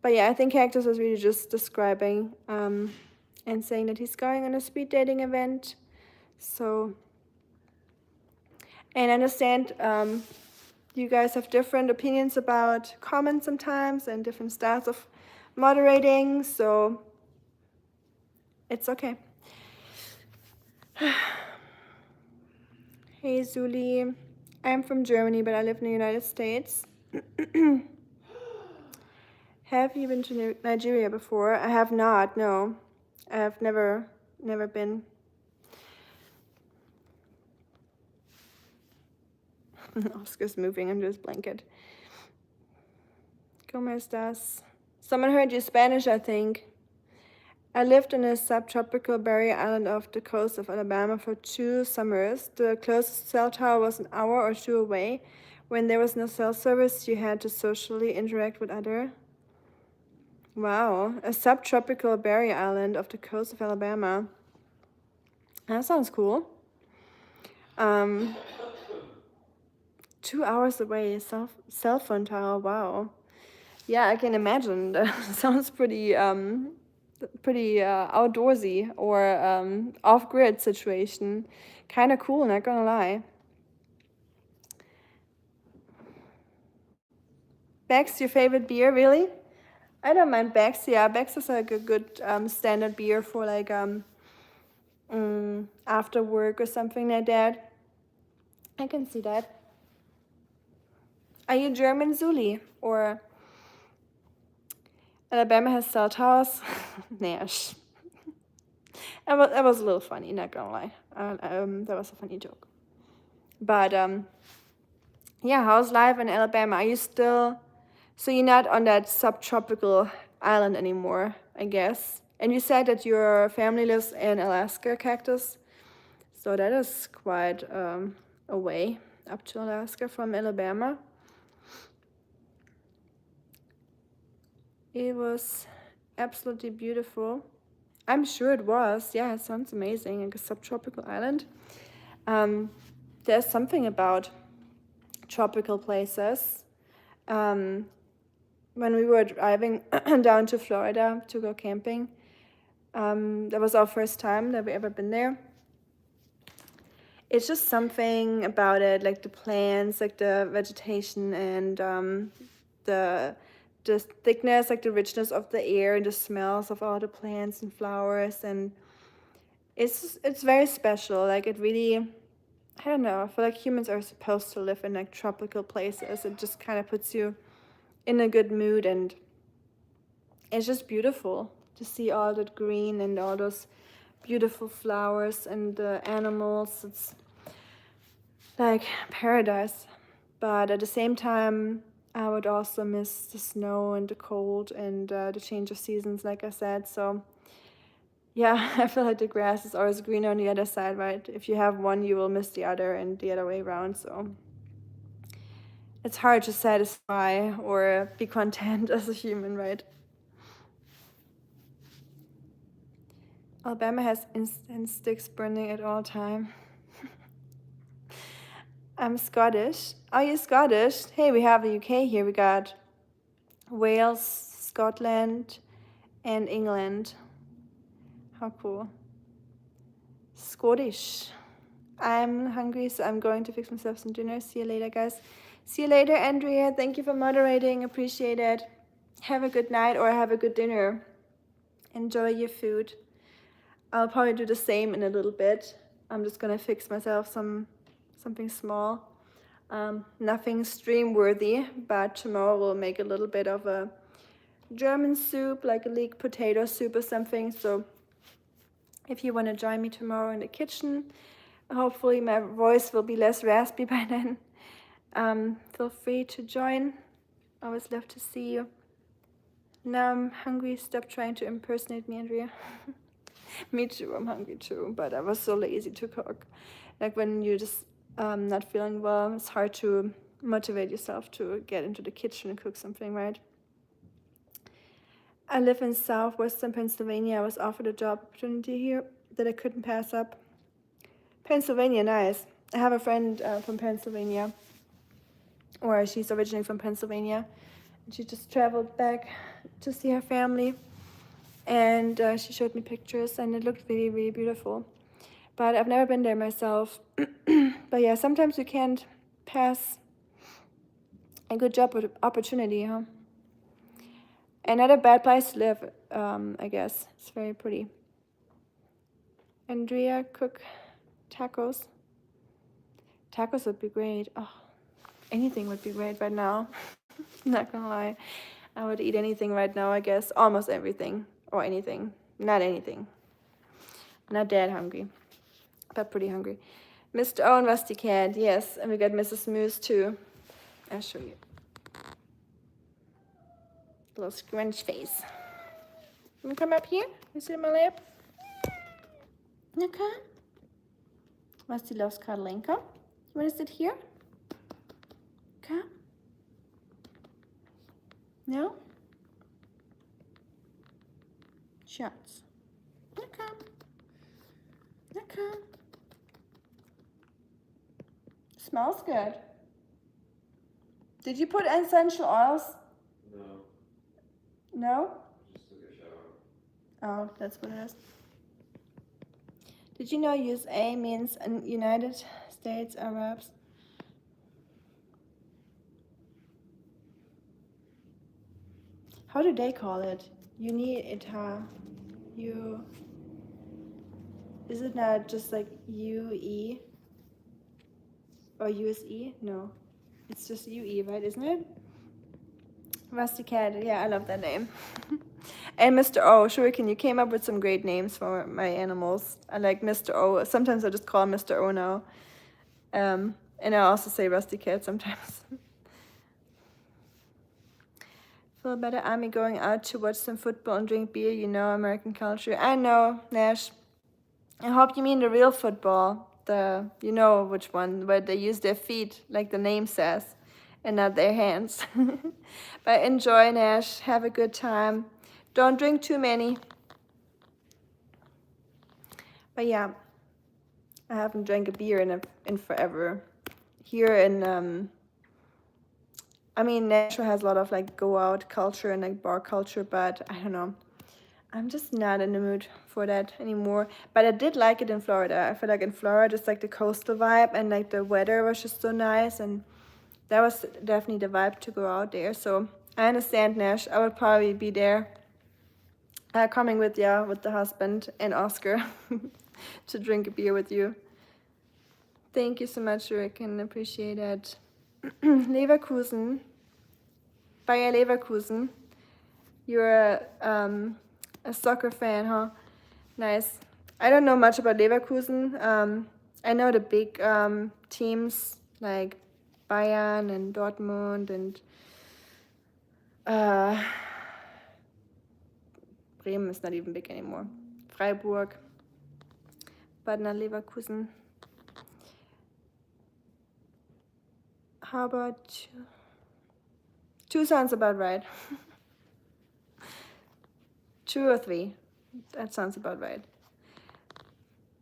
But yeah, I think Cactus was really just describing and saying that he's going on a speed dating event. So, and I understand you guys have different opinions about comments sometimes and different styles of moderating, so it's okay. Hey, Zuli. I'm from Germany, but I live in the United States. Have you been to Nigeria before? I have not, no. I have never been. Oscar's moving under his blanket. ¿Cómo estás? Someone heard you Spanish, I think. I lived on a subtropical barrier island off the coast of Alabama for 2 summers. The closest cell tower was an hour or 2 away. When there was no cell service, you had to socially interact with others. Wow, a subtropical barrier island off the coast of Alabama. That sounds cool. 2 hours away, cell phone tower, wow. Yeah, I can imagine. That sounds pretty outdoorsy or off-grid situation. Kind of cool, not gonna lie. Beck's your favorite beer, really? I don't mind Beck's. Yeah, Beck's is like a good standard beer for like after work or something like that. I can see that. Are you German, Zuli? Or Alabama has cell towers? Nash. That was a little funny, not gonna lie. That was a funny joke. But yeah, how's life in Alabama? Are you still... So you're not on that subtropical island anymore, I guess. And you said that your family lives in Alaska, Cactus. So that is quite a way up to Alaska from Alabama. It was absolutely beautiful. I'm sure it was. Yeah, it sounds amazing. Like a subtropical island. There's something about tropical places. When we were driving down to Florida to go camping, that was our first time that we ever been there. It's just something about it, like the plants, like the vegetation, and the thickness, like the richness of the air and the smells of all the plants and flowers, and it's very special. Like it really, I don't know, I feel like humans are supposed to live in like tropical places. It just kind of puts you in a good mood, and it's just beautiful to see all that green and all those beautiful flowers and the animals. It's like paradise. But at the same time, I would also miss the snow and the cold and the change of seasons, like I said. So yeah, I feel like the grass is always greener on the other side, right? If you have one, you will miss the other, and the other way around. So it's hard to satisfy or be content as a human, right? Alabama has incense sticks burning at all time. I'm Scottish. Are you Scottish? Hey, we have the UK here. We got Wales, Scotland, and England. How cool. Scottish. I'm hungry, so I'm going to fix myself some dinner. See you later, guys. See you later, Andrea. Thank you for moderating. Appreciate it. Have a good night or have a good dinner. Enjoy your food. I'll probably do the same in a little bit. I'm just gonna fix myself something small. Nothing stream worthy, but tomorrow we'll make a little bit of a German soup, like a leek potato soup or something. So if you want to join me tomorrow in the kitchen, Hopefully my voice will be less raspy by then. Feel free to join. Always love to see you. Now I'm hungry. Stop trying to impersonate me, Andrea. Me too, I'm hungry too, but I was so lazy to cook. Like when you're just not feeling well, it's hard to motivate yourself to get into the kitchen and cook something, right? I live in southwestern Pennsylvania. I was offered a job opportunity here that I couldn't pass up. Pennsylvania, nice. I have a friend from Pennsylvania, or she's originally from Pennsylvania. And she just traveled back to see her family, and she showed me pictures, and it looked really, really beautiful. But I've never been there myself. But yeah, sometimes you can't pass a good job opportunity, huh? And not a bad place to live, I guess. It's very pretty. Andrea, cook tacos. Tacos would be great. Oh, anything would be great right now. Not gonna lie. I would eat anything right now, I guess. Almost everything. Or anything. Not anything. Not that hungry. But pretty hungry. Mr. O and Rusty Cat, yes. And we got Mrs. Moose too. I'll show you. Little scrunch face. You come up here? You sit in my lap? Okay. Rusty loves cuddling. Come. You want to sit here? Come. No? Shots. Okay. Okay. Smells good. Did you put essential oils? No. No? Just took a shower. Oh, that's what it is. Did you know USA means United States Arabs? How do they call it? Is it not just like UE? Or USE? No. It's just UE, right? Isn't it? Rusty Cat. Yeah, I love that name. And Mr. O. Shuriken, you came up with some great names for my animals. I like Mr. O. Sometimes I just call him Mr. O now. And I also say Rusty Cat sometimes. Feel better, Army, going out to watch some football and drink beer. You know American culture. I know, Nash. I hope you mean the real football. You know which one, where they use their feet, like the name says, and not their hands. But enjoy, Nash. Have a good time. Don't drink too many. But yeah, I haven't drank a beer in forever. Here in I mean, Nashville has a lot of like go out culture and like bar culture, but I don't know. I'm just not in the mood for that anymore. But I did like it in Florida. I feel like in Florida, just like the coastal vibe and like the weather was just so nice. And that was definitely the vibe to go out there. So I understand, Nash. I would probably be there coming with the husband and Oscar to drink a beer with you. Thank you so much, Rick, and appreciate it. Leverkusen. Bayer Leverkusen. You're a soccer fan, huh? Nice. I don't know much about Leverkusen. I know the big teams like Bayern and Dortmund and Bremen is not even big anymore. Freiburg, but not Leverkusen. How about two sounds about right. 2 or 3. That sounds about right.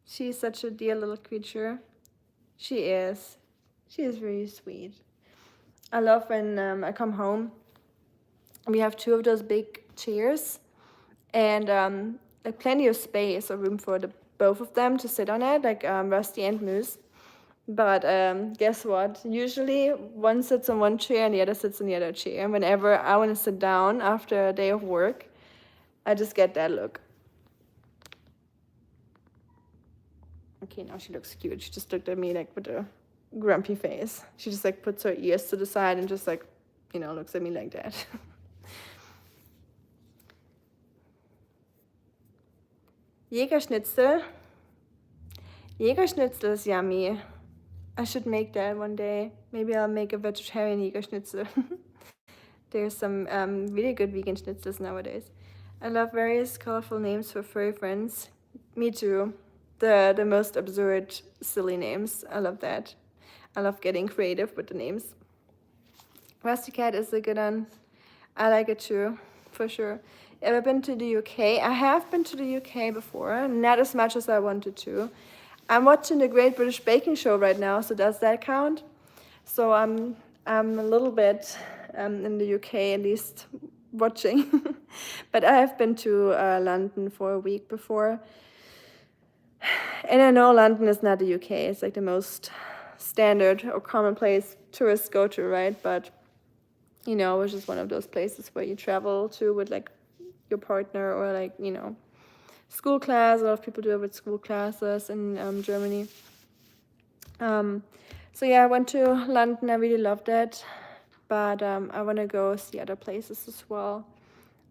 She's such a dear little creature. She is. She is very sweet. I love when I come home. We have 2 of those big chairs and like plenty of space or room for both of them to sit on it, like Rusty and Moose. But guess what? Usually one sits on one chair and the other sits on the other chair. And whenever I want to sit down after a day of work, I just get that look. Okay, now she looks cute. She just looked at me like with a grumpy face. She just like puts her ears to the side and just like, looks at me like that. Jägerschnitzel. Jägerschnitzel is yummy. I should make that one day. Maybe I'll make a vegetarian Jägerschnitzel. There's some really good vegan schnitzels nowadays. I love various colorful names for furry friends. Me too. The most absurd, silly names. I love that. I love getting creative with the names. Rusty Cat is a good one. I like it too, for sure. Ever been to the UK? I have been to the UK before, not as much as I wanted to. I'm watching the Great British Baking Show right now, so does that count? So I'm a little bit in the UK at least watching. But I have been to London for a week before. And I know London is not the UK. It's like the most standard or commonplace tourists go to, right? But, you know, it's just one of those places where you travel to with like your partner or like, you know, school class. A lot of people do it with school classes in Germany. So yeah, I went to London. I really loved it. But I want to go see other places as well.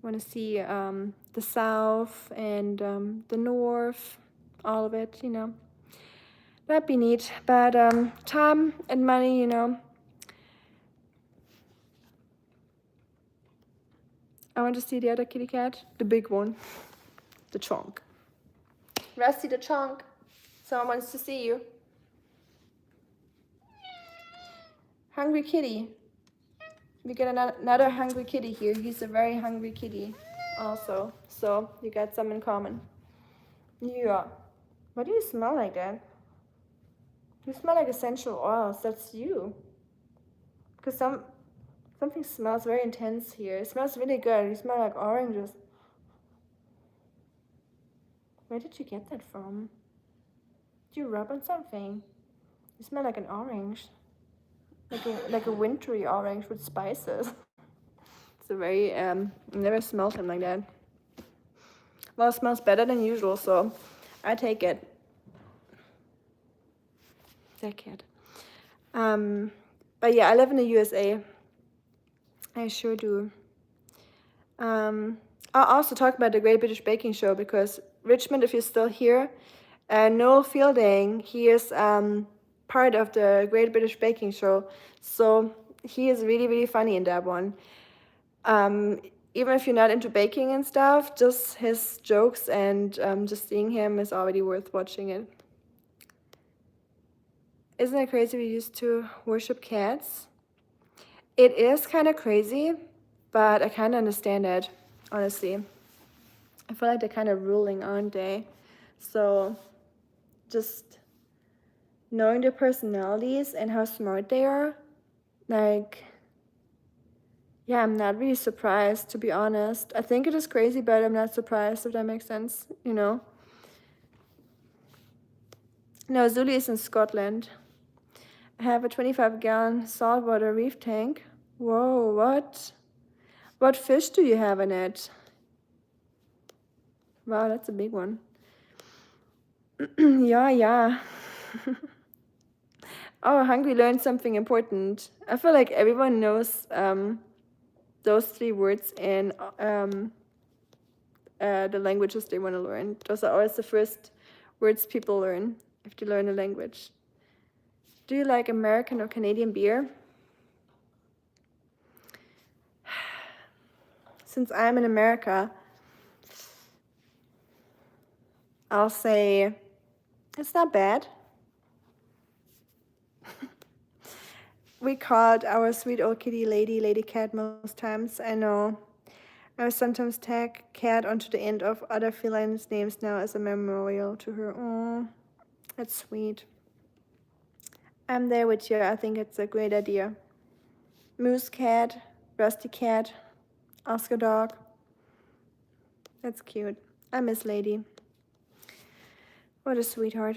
I want to see the south and the north, all of it, you know. That'd be neat. But time and money, you know. I want to see the other kitty cat, the big one, the chonk. Rusty the chonk. Someone wants to see you. Hungry kitty. We get another hungry kitty here. He's a very hungry kitty also. So you got some in common. Yeah. Why do you smell like that? You smell like essential oils. That's you. Because something smells very intense here. It smells really good. You smell like oranges. Where did you get that from? Did you rub on something? You smell like an orange. Like a wintry orange with spices. It's a very I never smelled him like that. Well, it smells better than usual, so I take it. That cat. But yeah, I live in the USA. I sure do. I'll also talk about the Great British Baking Show because Richmond, if you're still here, Noel Fielding, he is part of the Great British Baking Show. So he is really, really funny in that one. Even if you're not into baking and stuff, just his jokes and just seeing him is already worth watching it. Isn't it crazy we used to worship cats? It is kind of crazy, but I kind of understand it, honestly. I feel like they're kind of ruling, aren't they? So just knowing their personalities and how smart they are, like, yeah, I'm not really surprised, to be honest. I think it is crazy, but I'm not surprised, if that makes sense, you know? No, Zuli is in Scotland. I have a 25-gallon saltwater reef tank. Whoa, what? What fish do you have in it? Wow, that's a big one. Yeah. Oh, Hungry learned something important. I feel like everyone knows those 3 words in the languages they want to learn. Those are always the first words people learn if they learn a language. Do you like American or Canadian beer? Since I'm in America, I'll say it's not bad. We called our sweet old kitty Lady Cat most times. I know. I will sometimes tag Cat onto the end of other felines' names now as a memorial to her. Oh, that's sweet. I'm there with you. I think it's a great idea. Moose Cat, Rusty Cat, Oscar Dog. That's cute. I miss Lady. What a sweetheart.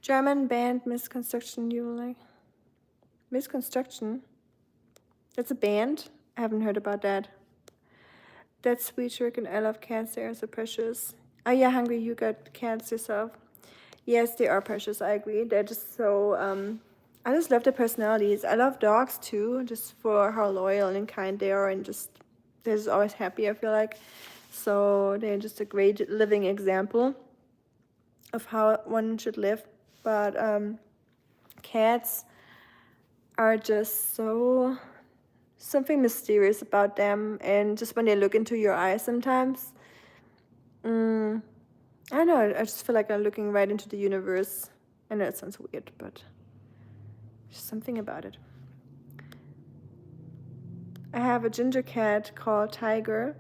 German band Misconstruction, you like? Misconstruction? That's a band? I haven't heard about that. That's sweet, Shuriken. I love cats. They are so precious. Oh yeah, Hungry, you got cats yourself. Yes, they are precious. I agree. They're just so, I just love their personalities. I love dogs too, just for how loyal and kind they are and just, they're just always happy, I feel like. So they're just a great living example. of how one should live. But cats are just something mysterious about them, and just when they look into your eyes sometimes, I don't know, I just feel like I'm looking right into the universe. I know it sounds weird, but there's something about it. I have a ginger cat called Tiger.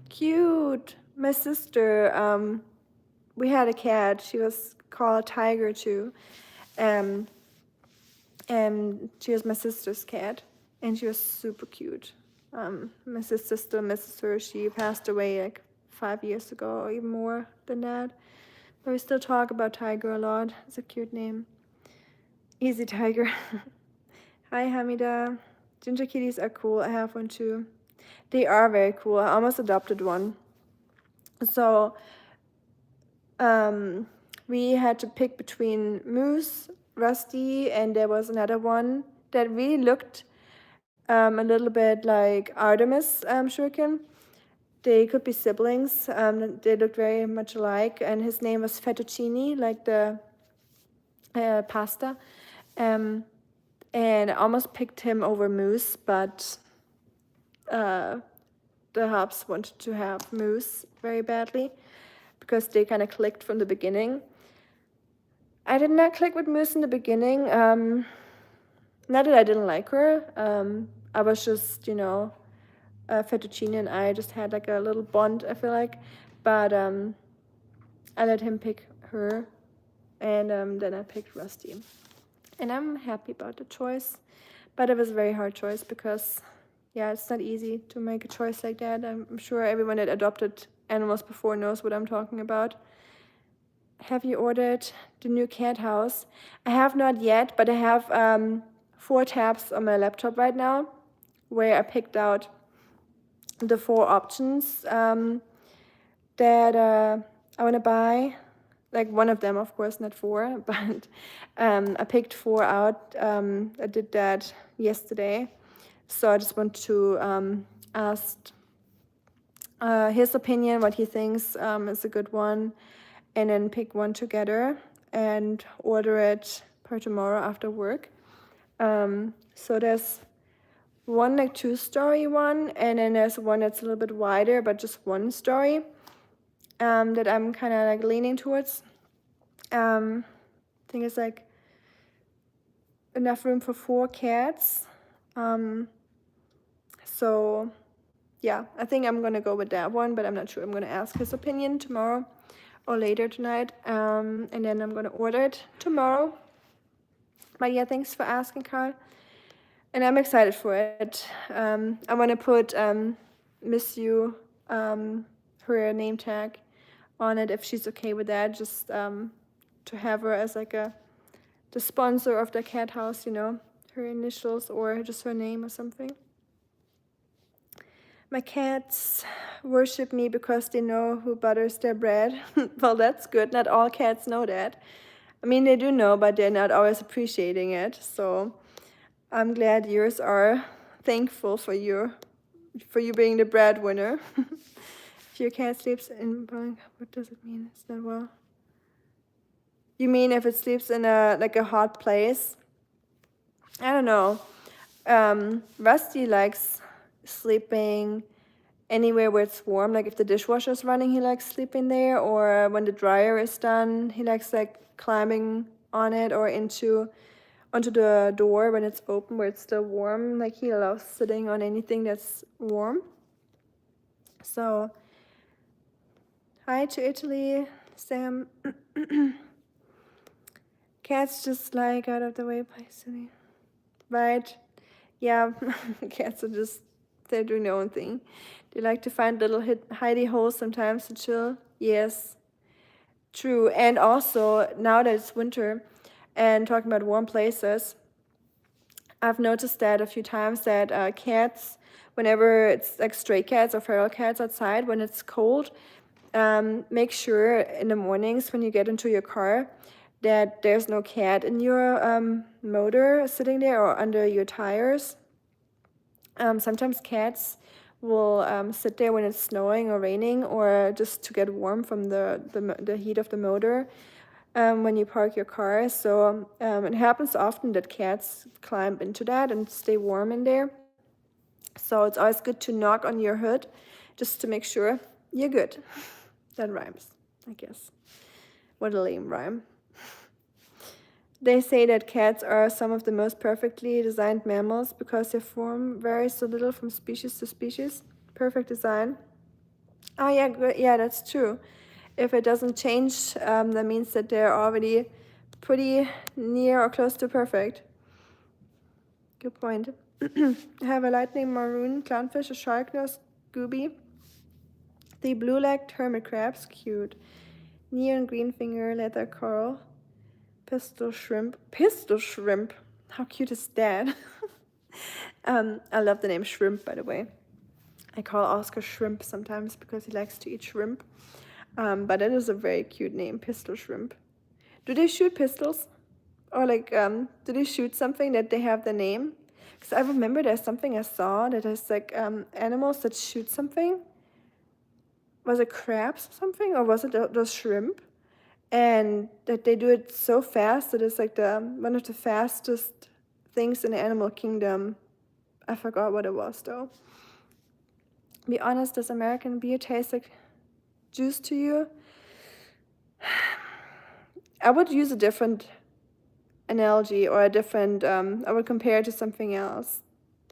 Cute. My sister, we had a cat. She was called Tiger too. And she was my sister's cat, and she was super cute. My sister still misses her. She passed away like 5 years ago, or even more than that. But we still talk about Tiger a lot. It's a cute name. Easy Tiger. Hi, Hamida. Ginger kitties are cool. I have one too. They are very cool. I almost adopted one. So we had to pick between Moose, Rusty, and there was another one that really looked a little bit like Artemis shuriken. They could be siblings. They looked very much alike, and his name was Fettuccine, like the pasta. And I almost picked him over Moose, but the Hubs wanted to have Moose very badly because they kind of clicked from the beginning. I did not click with Moose in the beginning. Not that I didn't like her. I was just, Fettuccine and I just had like a little bond, I feel like. But I let him pick her, and then I picked Rusty. And I'm happy about the choice. But it was a very hard choice because, yeah, it's not easy to make a choice like that. I'm sure everyone that adopted animals before knows what I'm talking about. Have you ordered the new cat house? I have not yet, but I have 4 tabs on my laptop right now where I picked out the 4 options that I want to buy. Like one of them, of course, not 4, but I picked 4 out. I did that yesterday. So I just want to ask his opinion, what he thinks is a good one, and then pick one together and order it per tomorrow after work. So there's one like 2-story one, and then there's one that's a little bit wider, but just 1 story that I'm kind of like leaning towards. I think it's like enough room for 4 cats. So yeah, I think I'm gonna go with that one, but I'm not sure. I'm gonna ask his opinion tomorrow or later tonight, and then I'm gonna order it tomorrow. But yeah, thanks for asking, Carl. And I'm excited for it. I want to put Miss You, her name tag on it if she's okay with that, just to have her as like the sponsor of the cat house, her initials or just her name or something. My cats worship me because they know who butters their bread. Well, that's good. Not all cats know that. I mean, they do know, but they're not always appreciating it. So I'm glad yours are thankful for you being the breadwinner. If your cat sleeps in, what does it mean? It's not well. You mean if it sleeps in a hot place? I don't know. Rusty likes sleeping anywhere where it's warm. Like if the dishwasher's running, he likes sleeping there. Or when the dryer is done, he likes like climbing on it or onto the door when it's open where it's still warm. Like he loves sitting on anything that's warm. So, hi to Italy, Sam. Cats just like out of the way, please. Right? Yeah, cats are just, they're doing their own thing. They like to find little hidey holes sometimes to chill. Yes, true. And also, now that it's winter and talking about warm places, I've noticed that a few times that cats, whenever it's like stray cats or feral cats outside, when it's cold, make sure in the mornings when you get into your car that there's no cat in your motor sitting there or under your tires. Sometimes cats will sit there when it's snowing or raining or just to get warm from the heat of the motor. when you park your car. So it happens often that cats climb into that and stay warm in there. So it's always good to knock on your hood just to make sure you're good. That rhymes, I guess. What a lame rhyme. They say that cats are some of the most perfectly designed mammals because their form varies so little from species to species. Perfect design. Oh yeah, yeah, that's true. If it doesn't change, that means that they're already pretty near or close to perfect. Good point. I have a lightning maroon clownfish, a shark nose gooby, the blue-legged hermit crabs, cute, neon green finger leather coral, pistol shrimp. Pistol shrimp? How cute is that? I love the name shrimp, by the way. I call Oscar shrimp sometimes because he likes to eat shrimp. But it is a very cute name, pistol shrimp. Do they shoot pistols? Or like, do they shoot something that they have the name? Because I remember there's something I saw that has like animals that shoot something. Was it crabs or something? Or was it those shrimp? And that they do it so fast that it's like one of the fastest things in the animal kingdom. I forgot what it was though. Be honest, does American beer taste like juice to you? I would use a different analogy or a different, I would compare it to something else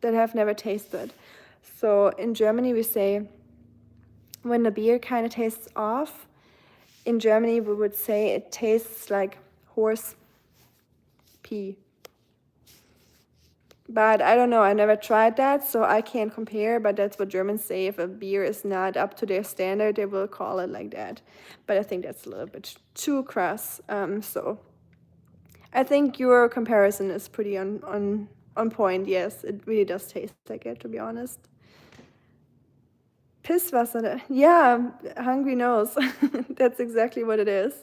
that I've never tasted. So in Germany we say when the beer kind of tastes off, in Germany we would say it tastes like horse pee. But I don't know, I never tried that, so I can't compare, but that's what Germans say. If a beer is not up to their standard, they will call it like that. But I think that's a little bit too crass. So I think your comparison is pretty on point. Yes, it really does taste like it, to be honest. Pisswasser, yeah, hungry nose. That's exactly what it is.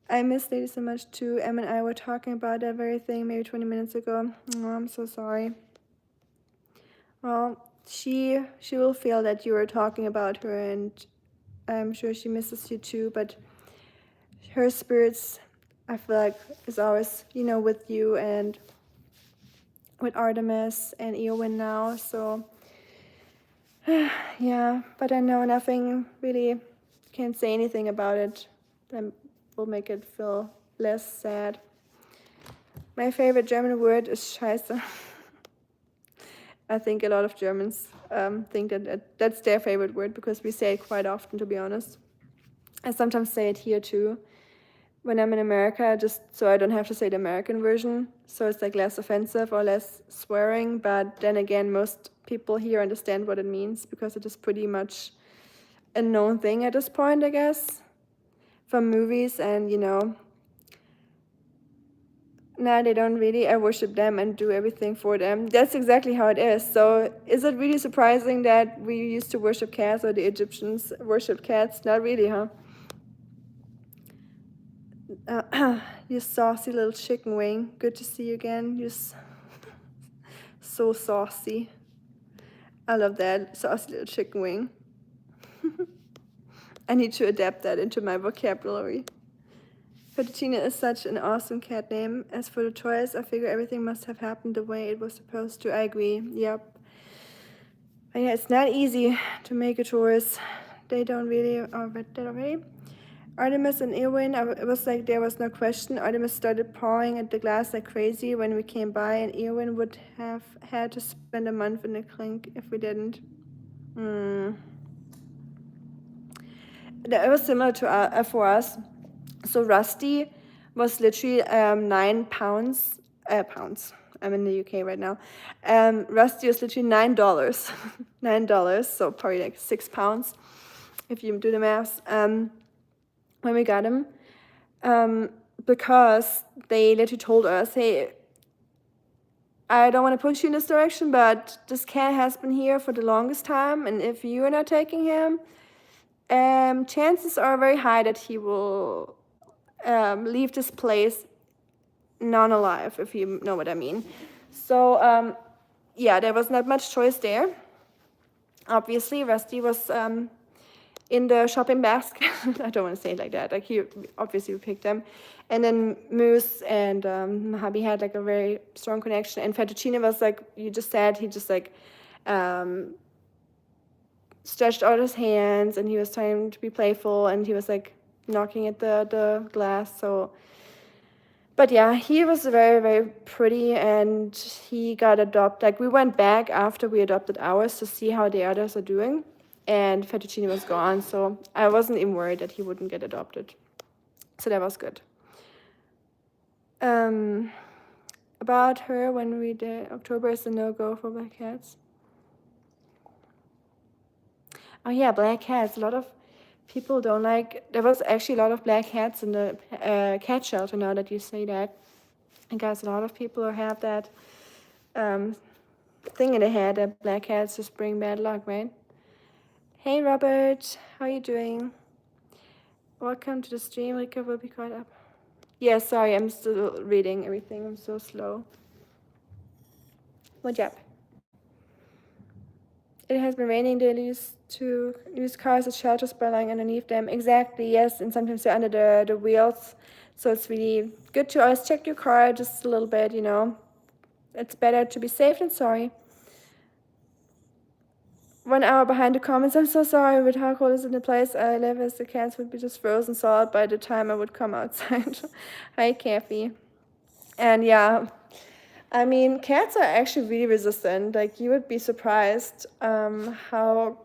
I miss Lady so much too. Em and I were talking about that very thing maybe 20 minutes ago. Oh, I'm so sorry. Well, she will feel that you were talking about her, and I'm sure she misses you too, but her spirits, I feel like, is always, with you and with Artemis and Eowyn now, so yeah, but I know nothing really, can't say anything about it that will make it feel less sad. My favorite German word is Scheiße. I think a lot of Germans think that that's their favorite word because we say it quite often, to be honest. I sometimes say it here too when I'm in America, just so I don't have to say the American version. So it's like less offensive or less swearing. But then again, most people here understand what it means because it is pretty much a known thing at this point, I guess, from movies. And, no, they don't really. I worship them and do everything for them. That's exactly how it is. So is it really surprising that we used to worship cats or the Egyptians worshiped cats? Not really, huh? You saucy little chicken wing. Good to see you again. You're so saucy. I love that saucy little chicken wing. I need to adapt that into my vocabulary. Fettuccine is such an awesome cat name. As for the toys, I figure everything must have happened the way it was supposed to. I agree. Yep. But yeah, it's not easy to make a choice. They don't really. Oh, read that already. Artemis and Eowyn, it was like there was no question. Artemis started pawing at the glass like crazy when we came by, and Eowyn would have had to spend a month in the clink if we didn't. It was similar to for us. So Rusty was literally 9 pounds. Pounds. I'm in the UK right now. Rusty was literally $9. $9, so probably like 6 pounds if you do the math. When we got him, because they literally told us, hey, I don't want to push you in this direction, but this cat has been here for the longest time, and if you are not taking him, chances are very high that he will leave this place non-alive, if you know what I mean. So, yeah, there was not much choice there. Obviously, Rusty was in the shopping basket. I don't want to say it like that. Like he obviously picked them. And then Moose and Mahabi had like a very strong connection. And Fettuccine was like you just said, he just like stretched out his hands and he was trying to be playful and he was like knocking at the glass. So, but yeah, he was very, very pretty and he got adopted. Like we went back after we adopted ours to see how the others are doing. And Fettuccine was gone, so I wasn't even worried that he wouldn't get adopted. So that was good. About her, when we did, October is a no-go for black cats. Oh yeah, black cats. A lot of people don't like, there was actually a lot of black cats in the cat shelter now that you say that. I guess a lot of people have that thing in their head that black cats just bring bad luck, right? Hey Robert, how are you doing? Welcome to the stream. Rika will be caught up. Yeah, sorry, I'm still reading everything. I'm so slow. What job? It has been raining daily to use cars at shelters by lying underneath them. Exactly, yes, and sometimes they're under the wheels. So it's really good to always check your car just a little bit, you know. It's better to be safe than sorry. 1 hour behind the comments. I'm so sorry, with how cold is in the place I live, as the cats would be just frozen solid by the time I would come outside. Hi, Kathy. And yeah, I mean, cats are actually really resistant. Like, you would be surprised how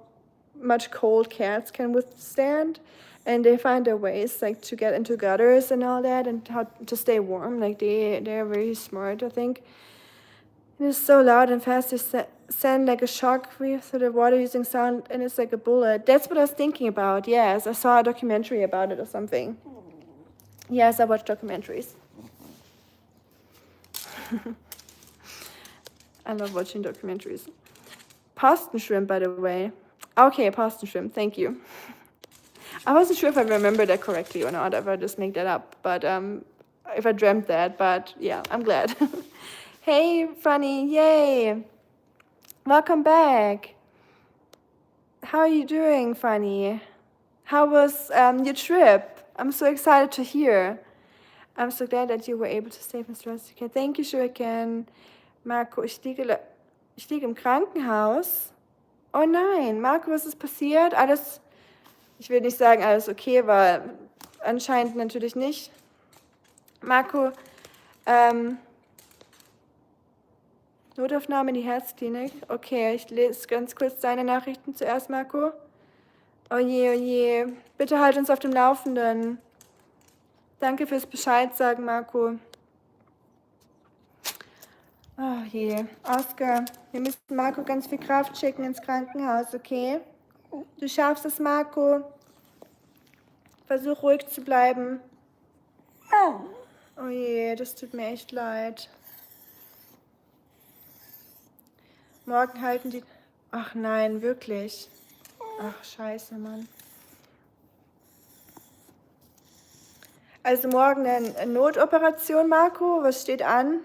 much cold cats can withstand. And they find their ways, like, to get into gutters and all that and how to stay warm. Like, they're very smart, I think. It is so loud and fast. They send like a shock wave through the water using sound, and it's like a bullet. That's what I was thinking about. Yes, I saw a documentary about it or something. Yes, I watch documentaries. I love watching documentaries. Pasten shrimp, by the way. Okay, pasten shrimp. Thank you. I wasn't sure if I remembered that correctly or not. If I just make that up, but if I dreamt that. But yeah, I'm glad. Hey, Fanny, yay! Welcome back. How are you doing, Fanny? How was your trip? I'm so excited to hear. I'm so glad that you were able to stay from stress. Okay, thank you, Shuriken. Marco, ich liege im Krankenhaus. Oh nein, Marco, was ist passiert? Alles, ich will nicht sagen alles okay, weil anscheinend natürlich nicht. Marco, Notaufnahme in die Herzklinik. Okay, ich lese ganz kurz deine Nachrichten zuerst, Marco. Oh je, oh je. Bitte halt uns auf dem Laufenden. Danke fürs Bescheid sagen, Marco. Oh je. Oscar, wir müssen Marco ganz viel Kraft schicken ins Krankenhaus, okay? Du schaffst es, Marco. Versuch ruhig zu bleiben. Oh je, das tut mir echt leid. Morgen halten die... Ach nein, wirklich. Ach, scheiße, Mann. Also morgen eine Notoperation, Marco. Was steht an?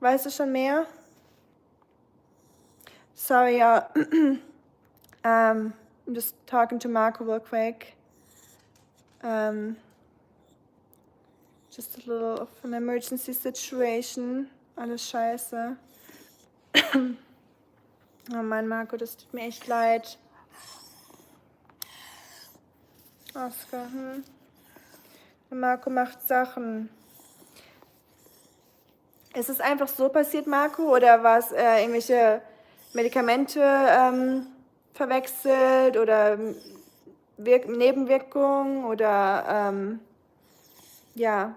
Weißt du schon mehr? Sorry, I'm just talking to Marco real quick. Just a little of an emergency situation. Alles scheiße. Oh Mann, Marco, das tut mir echt leid. Oscar, Marco macht Sachen. Ist es einfach so passiert, Marco, oder war es irgendwelche Medikamente verwechselt oder Nebenwirkungen oder ja.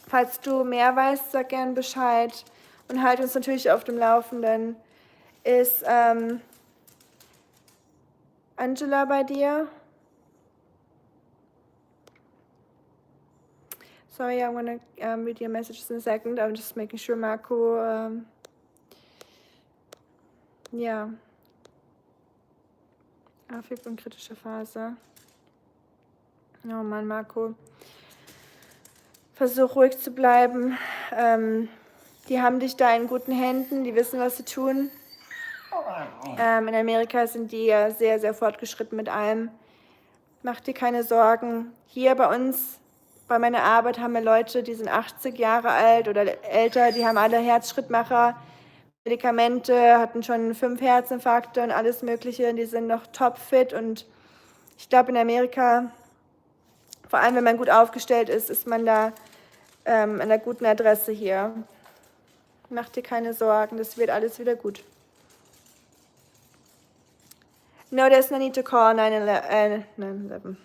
Falls du mehr weißt, sag gern Bescheid und halt uns natürlich auf dem Laufenden. Ist Angela bei dir? Sorry, I'm gonna read your messages in a second. I'm just making sure Marco, ja, Afib in kritischer Phase. Oh Mann, Marco. Versuch ruhig zu bleiben. Die haben dich da in guten Händen, die wissen, was sie tun. In Amerika sind die ja sehr, sehr fortgeschritten mit allem. Mach dir keine Sorgen. Hier bei uns, bei meiner Arbeit, haben wir Leute, die sind 80 Jahre alt oder älter, die haben alle Herzschrittmacher, Medikamente, hatten schon 5 Herzinfarkte und alles Mögliche. Die sind noch topfit und ich glaube in Amerika, vor allem wenn man gut aufgestellt ist, ist man da an einer guten Adresse hier. Mach dir keine Sorgen, das wird alles wieder gut. No, there's no need to call 911.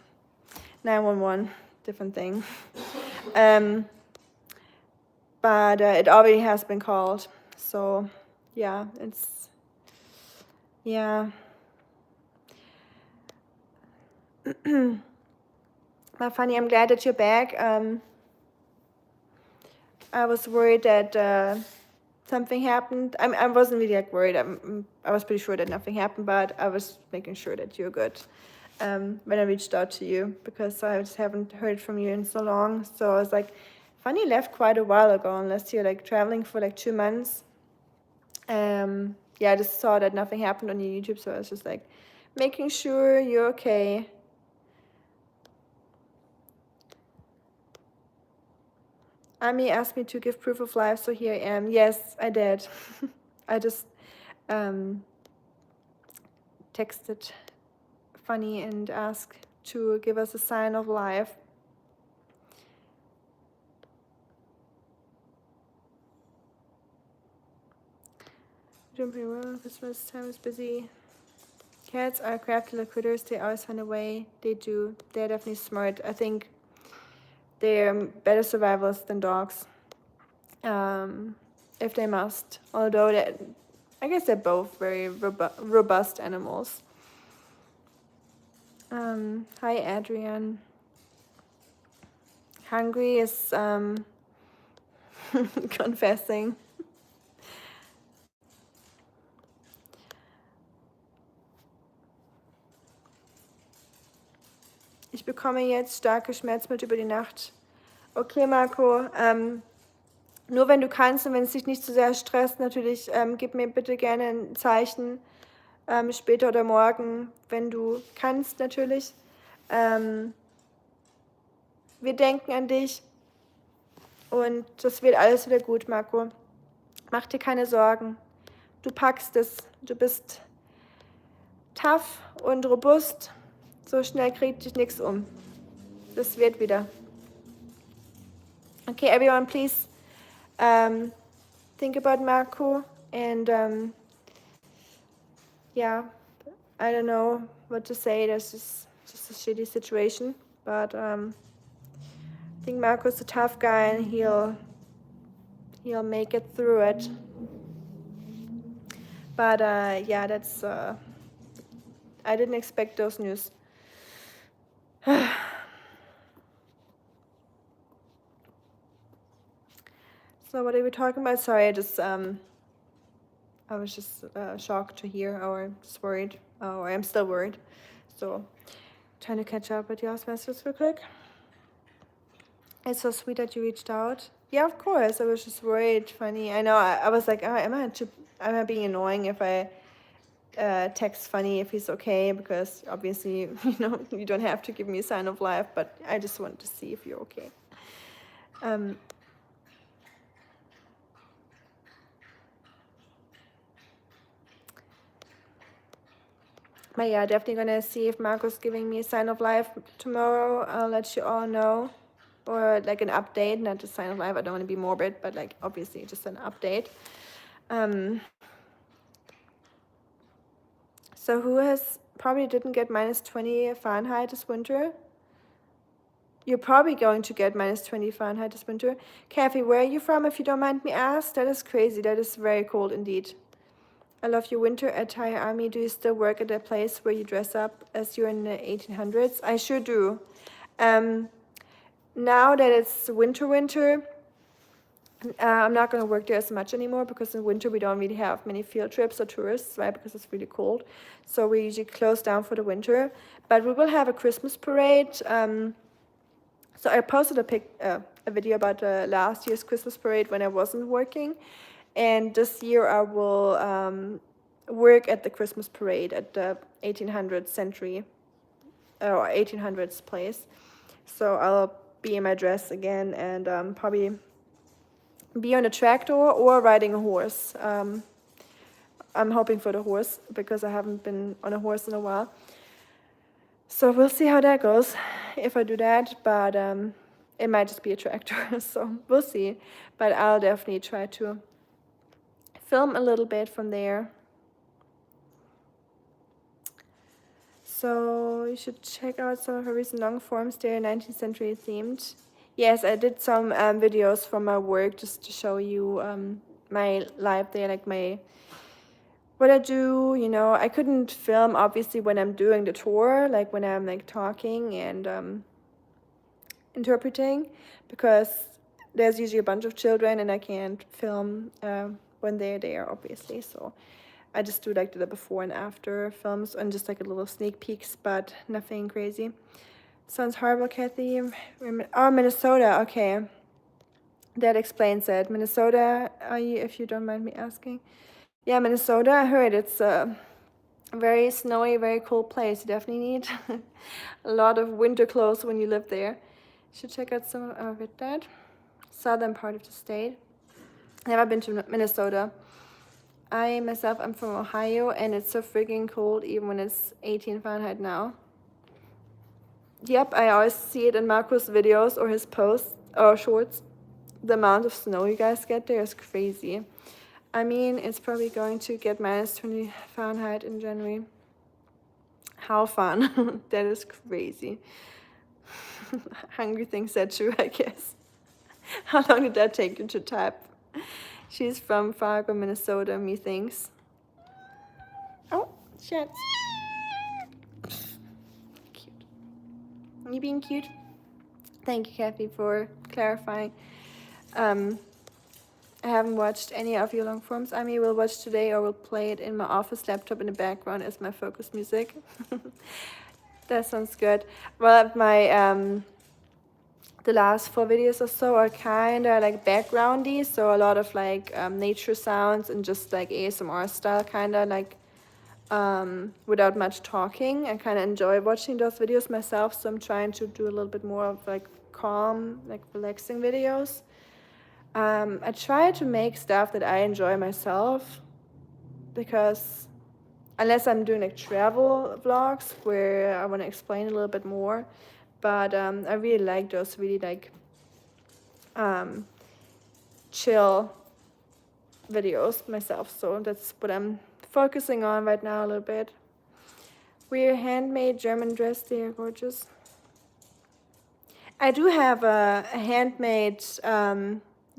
911, different thing. But it already has been called. So, yeah, it's, yeah. Well, Fanny, I'm glad that you're back. I was worried that something happened. I wasn't really like worried. I was pretty sure that nothing happened, but I was making sure that you're good when I reached out to you because I just haven't heard from you in so long. So I was like, Fanny left quite a while ago, unless you're like traveling for like 2 months. Yeah, I just saw that nothing happened on your YouTube, so I was just like making sure you're okay. Ami asked me to give proof of life, so here I am. Yes, I did. I just texted Fanny and asked to give us a sign of life. Doing pretty well. Christmas time is busy. Cats are crafty like critters. They always find a way. They do. They're definitely smart. I think they're better survivors than dogs, if they must. Although I guess they're both very robust animals. Hi, Adrian. Hungry is confessing. Ich bekomme jetzt starke Schmerzmittel über die Nacht. Okay, Marco, nur wenn du kannst und wenn es dich nicht zu sehr stresst, natürlich, gib mir bitte gerne ein Zeichen, später oder morgen, wenn du kannst, natürlich. Wir denken an dich und das wird alles wieder gut, Marco. Mach dir keine Sorgen. Du packst es. Du bist tough und robust. So schnell kriegt dich nichts um. Das wird wieder. Okay, everyone, please think about Marco and yeah, I don't know what to say. That's just a shitty situation, but I think Marco's a tough guy and he'll make it through it. But yeah, that's I didn't expect those news. So what are we talking about? Sorry, I was just shocked to hear, or just worried, or I'm still worried. So trying to catch up with y'all's messages real quick. It's so sweet that you reached out. Yeah, of course. I was just worried, Funny. I know. I was like, oh, am I being annoying if I text Funny if he's okay? Because obviously, you don't have to give me a sign of life, but I just wanted to see if you're okay. But yeah, definitely gonna see if Marco's giving me a sign of life tomorrow. I'll let you all know. Or like an update, not a sign of life. I don't want to be morbid, but like obviously just an update. So who has probably didn't get -20 Fahrenheit this winter? You're probably going to get -20 Fahrenheit this winter. Kathy, where are you from, if you don't mind me ask? That is crazy. That is very cold indeed. I love your winter attire, Army. Do you still work at a place where you dress up as you're in the 1800s? I sure do. Now that it's winter, I'm not going to work there as much anymore because in winter we don't really have many field trips or tourists, right? Because it's really cold. So we usually close down for the winter. But we will have a Christmas parade. So I posted a video about last year's Christmas parade when I wasn't working. And this year I will work at the Christmas parade at the 1800th century or 1800s place. So I'll be in my dress again and probably be on a tractor or riding a horse. I'm hoping for the horse because I haven't been on a horse in a while. So we'll see how that goes if I do that, but it might just be a tractor, so we'll see. But I'll definitely try to film a little bit from there. So you should check out some of her recent long forms. They're 19th century themed. Yes, I did some videos from my work just to show you my life there, like what I do. You know, I couldn't film obviously when I'm doing the tour, like when I'm like talking and interpreting, because there's usually a bunch of children and I can't film when they're there, obviously. So I just do like the before and after films and just like a little sneak peeks, but nothing crazy. Sounds horrible, Kathy. Oh, Minnesota. Okay, that explains it. Minnesota, are you, if you don't mind me asking? Yeah, Minnesota. I heard it's a very snowy, very cold place. You definitely need a lot of winter clothes when you live there. You should check out some of it. That southern part of the state. Never been to Minnesota. I myself, I'm from Ohio, and it's so freaking cold even when it's 18 Fahrenheit now. Yep, I always see it in Marco's videos or his posts or shorts. The amount of snow you guys get there is crazy. I mean, it's probably going to get minus 20 Fahrenheit in January. How fun. That is crazy. Hungry things that true, I guess. How long did that take you to type? She's from Fargo, Minnesota, methinks. Oh, shit. Cute. You being cute? Thank you, Kathy, for clarifying. I haven't watched any of your long forms. I will watch today or will play it in my office laptop in the background as my focus music. That sounds good. Well, my the last 4 videos or so are kind of like backgroundy, so a lot of like nature sounds and just like ASMR style, kind of like without much talking. I kind of enjoy watching those videos myself, so I'm trying to do a little bit more of like calm, like relaxing videos. I try to make stuff that I enjoy myself, because unless I'm doing like travel vlogs where I want to explain a little bit more, but I really like those really like chill videos myself, so that's what I'm focusing on right now a little bit. We're handmade German dress, they are gorgeous. I do have a handmade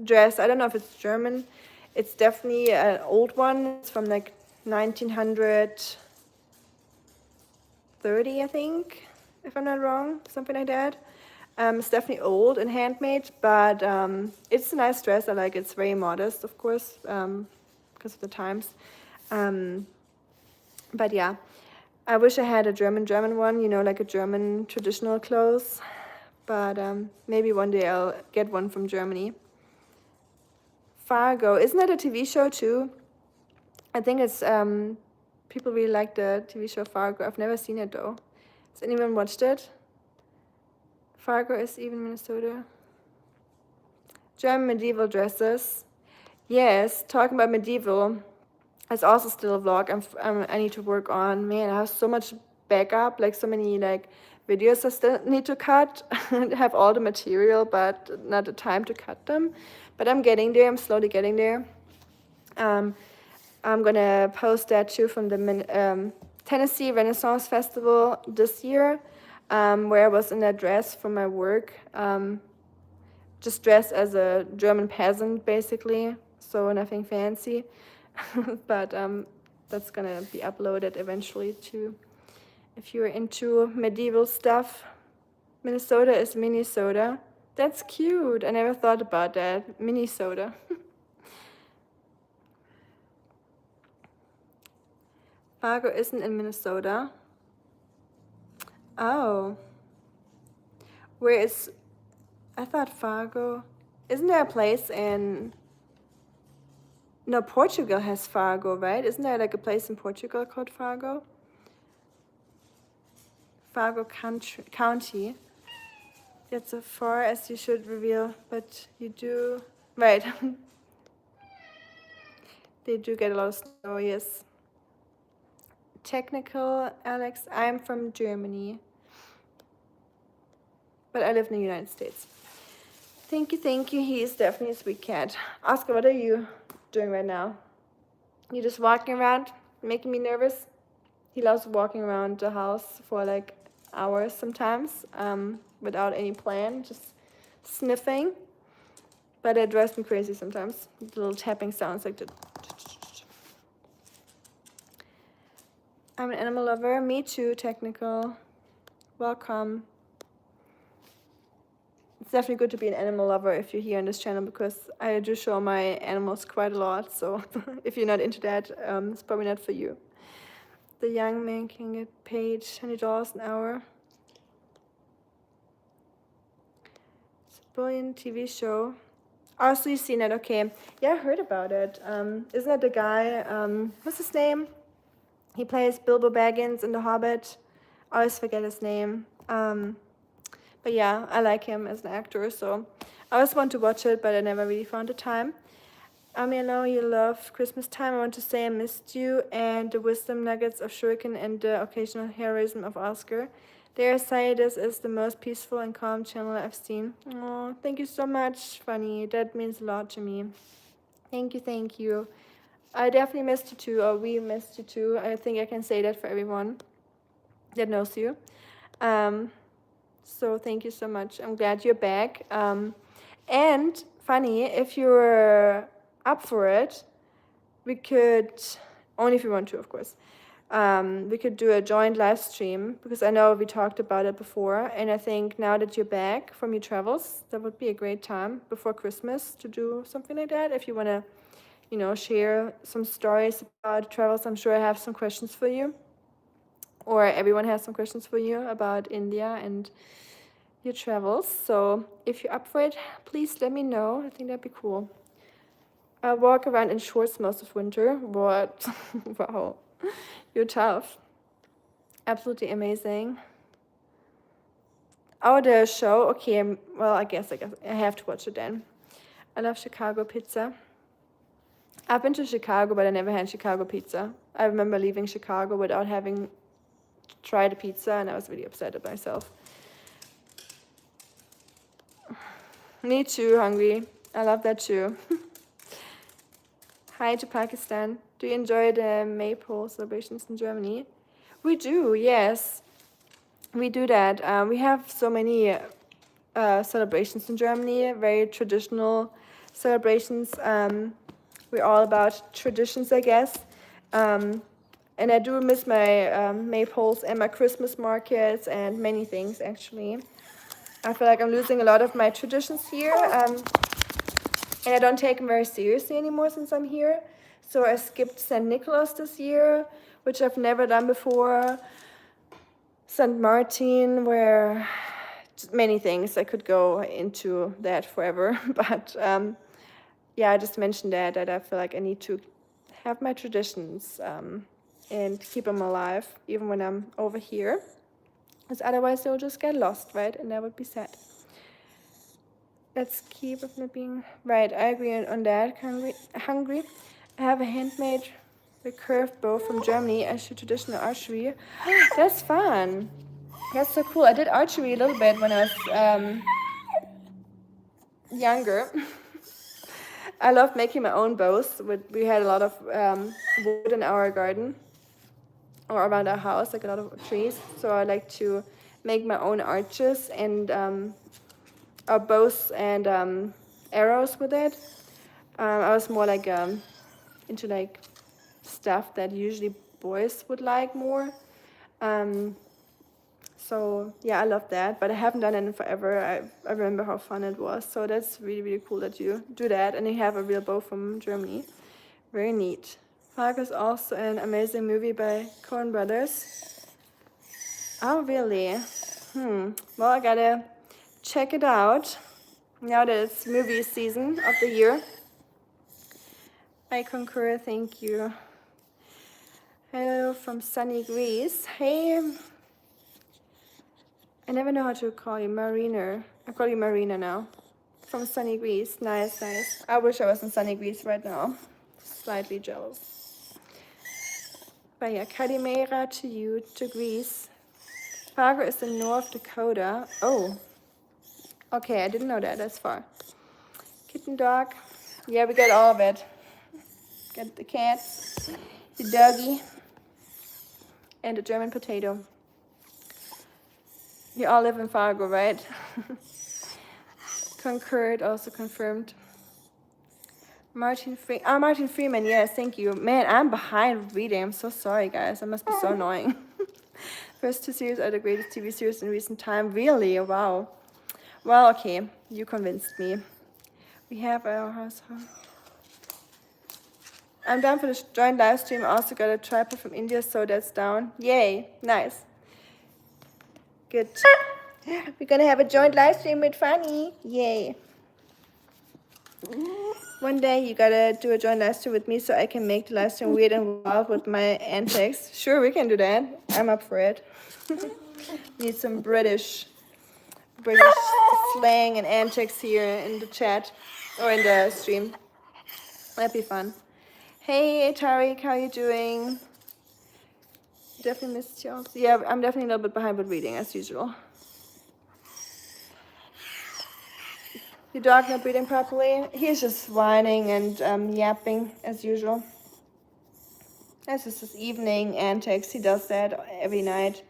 dress. I don't know if it's German. It's definitely an old one. It's from like 1930, I think, if I'm not wrong, something like that. It's definitely old and handmade, but it's a nice dress. I like it. It's very modest, of course, because of the times. But yeah, I wish I had a German one, you know, like a German traditional clothes. But maybe one day I'll get one from Germany. Fargo, isn't that a TV show too? I think it's, people really like the TV show Fargo. I've never seen it though. Has anyone watched it? Fargo is even Minnesota. German medieval dresses. Yes, talking about medieval. It's also still a vlog I need to work on. Man, I have so much backup, like so many like videos I still need to cut. I have all the material, but not the time to cut them. But I'm getting there. I'm slowly getting there. I'm gonna post that too from the Tennessee Renaissance Festival this year, where I was in a dress from my work, just dressed as a German peasant basically, so nothing fancy. But that's gonna be uploaded eventually too. If you're into medieval stuff, Minnesota is Minnesota. That's cute. I never thought about that. Minnesota. Fargo isn't in Minnesota. Oh. Where is... I thought Fargo... Isn't there a place in... No, Portugal has Fargo, right? Isn't there like a place in Portugal called Fargo? Fargo County. That's as far as you should reveal, but you do. Right. They do get a lot of snow, yes. Technical, Alex. I'm from Germany, but I live in the United States. Thank you, thank you. He is definitely a sweet cat. Oscar, what are you doing right now? You just walking around, making me nervous? He loves walking around the house for like hours sometimes, without any plan, just sniffing. But it drives me crazy sometimes. The little tapping sounds like the. I'm an animal lover. Me too, technical. Welcome. It's definitely good to be an animal lover if you're here on this channel, because I do show my animals quite a lot. So if you're not into that, it's probably not for you. The young man can get paid $20 an hour. It's a brilliant TV show. Oh, so you've seen it, okay. Yeah, I heard about it. Isn't that the guy, what's his name? He plays Bilbo Baggins in The Hobbit. I always forget his name. But yeah, I like him as an actor, so I always want to watch it, but I never really found the time. I know you love Christmas time. I want to say I missed you and the wisdom nuggets of Shuriken and the occasional heroism of Oscar. Dare say this is the most peaceful and calm channel I've seen. Oh, thank you so much, Funny. That means a lot to me. Thank you, thank you. I definitely missed you too, or we missed you too. I think I can say that for everyone that knows you. So thank you so much. I'm glad you're back. And Funny, if you're up for it, we could, only if you want to, of course, we could do a joint live stream, because I know we talked about it before, and I think now that you're back from your travels, that would be a great time before Christmas to do something like that. If you want to, share some stories about travels, I'm sure I have some questions for you, or everyone has some questions for you about India and your travels. So if you're up for it, please let me know. I think that'd be cool. I walk around in shorts most of winter. What? Wow, you're tough. Absolutely amazing. Oh, the show. Okay, well, I guess I have to watch it then. I love Chicago pizza. I've been to Chicago, but I never had Chicago pizza. I remember leaving Chicago without having tried a pizza, and I was really upset at myself. Me too, hungry. I love that too. Hi to Pakistan. Do you enjoy the Maypole celebrations in Germany? We do, yes. We do that. We have so many celebrations in Germany, very traditional celebrations. We're all about traditions, I guess. And I do miss my Maypoles and my Christmas markets and many things, actually. I feel like I'm losing a lot of my traditions here. And I don't take them very seriously anymore since I'm here. So I skipped St. Nicholas this year, which I've never done before. St. Martin, where many things. I could go into that forever. But yeah, I just mentioned that I feel like I need to have my traditions and keep them alive, even when I'm over here. Because otherwise they'll just get lost, right? And that would be sad. Let's keep it not being right. I agree on that. Hungry. I have a handmade recurved bow from Germany. I shoot traditional archery. That's fun. That's so cool. I did archery a little bit when I was younger. I love making my own bows. We had a lot of wood in our garden or around our house, like a lot of trees. So I like to make my own arches and bows and arrows with it. I was more like into like stuff that usually boys would like more. So yeah, I love that, but I haven't done it in forever. I remember how fun it was. So that's really, really cool that you do that and you have a real bow from Germany. Very neat. Fargo is also an amazing movie by Coen Brothers. Oh, really? Well, I gotta check it out now that it's movie season of the year. I concur, thank you. Hello from sunny Greece. Hey, I never know how to call you, Marina. I call you Marina now. From sunny Greece. Nice, nice. I wish I was in sunny Greece right now. Slightly jealous. But yeah, Kalimera to you, to Greece. Fargo is in North Dakota. Oh. Okay, I didn't know that. That's far. Kitten dog. Yeah, we got all of it. Got the cat, the doggy, and the German potato. You all live in Fargo, right? Concurred, also confirmed. Martin Freeman, yes, thank you. Man, I'm behind reading. I'm so sorry, guys. That must be so annoying. First 2 series are the greatest TV series in recent time. Really? Wow. Well, okay. You convinced me. We have our house. I'm down for the joint live stream. Also got a tripod from India, so that's down. Yay. Nice. Good. We're gonna have a joint live stream with Fanny. Yay. One day you gotta do a joint live stream with me so I can make the live stream weird and wild with my antics. Sure, we can do that. I'm up for it. Need some British slang and antics here in the chat or in the stream. That'd be fun. Hey Tariq, how you doing? Definitely missed you. Yeah, I'm definitely a little bit behind with reading as usual. Your dog not breathing properly? He's just whining and yapping as usual. That's just his evening antics. He does that every night.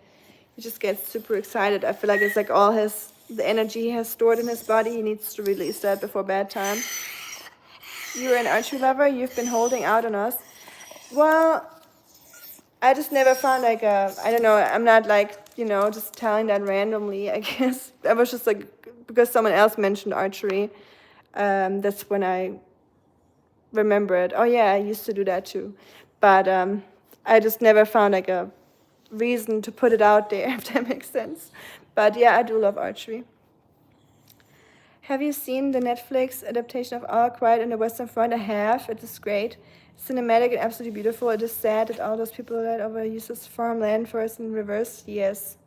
He just gets super excited. I feel like it's like all the energy he has stored in his body. He needs to release that before bedtime. You're an archery lover. You've been holding out on us. Well, I just never found like I don't know. I'm not like, just telling that randomly, I guess. I was just like, because someone else mentioned archery. That's when I remembered, oh yeah, I used to do that too. But I just never found like a reason to put it out there, if that makes sense. But yeah, I do love archery. Have you seen the Netflix adaptation of All Quiet on the Western Front? I have. It is great. Cinematic and absolutely beautiful. It is sad that all those people that overuse this farmland first in reverse. Yes.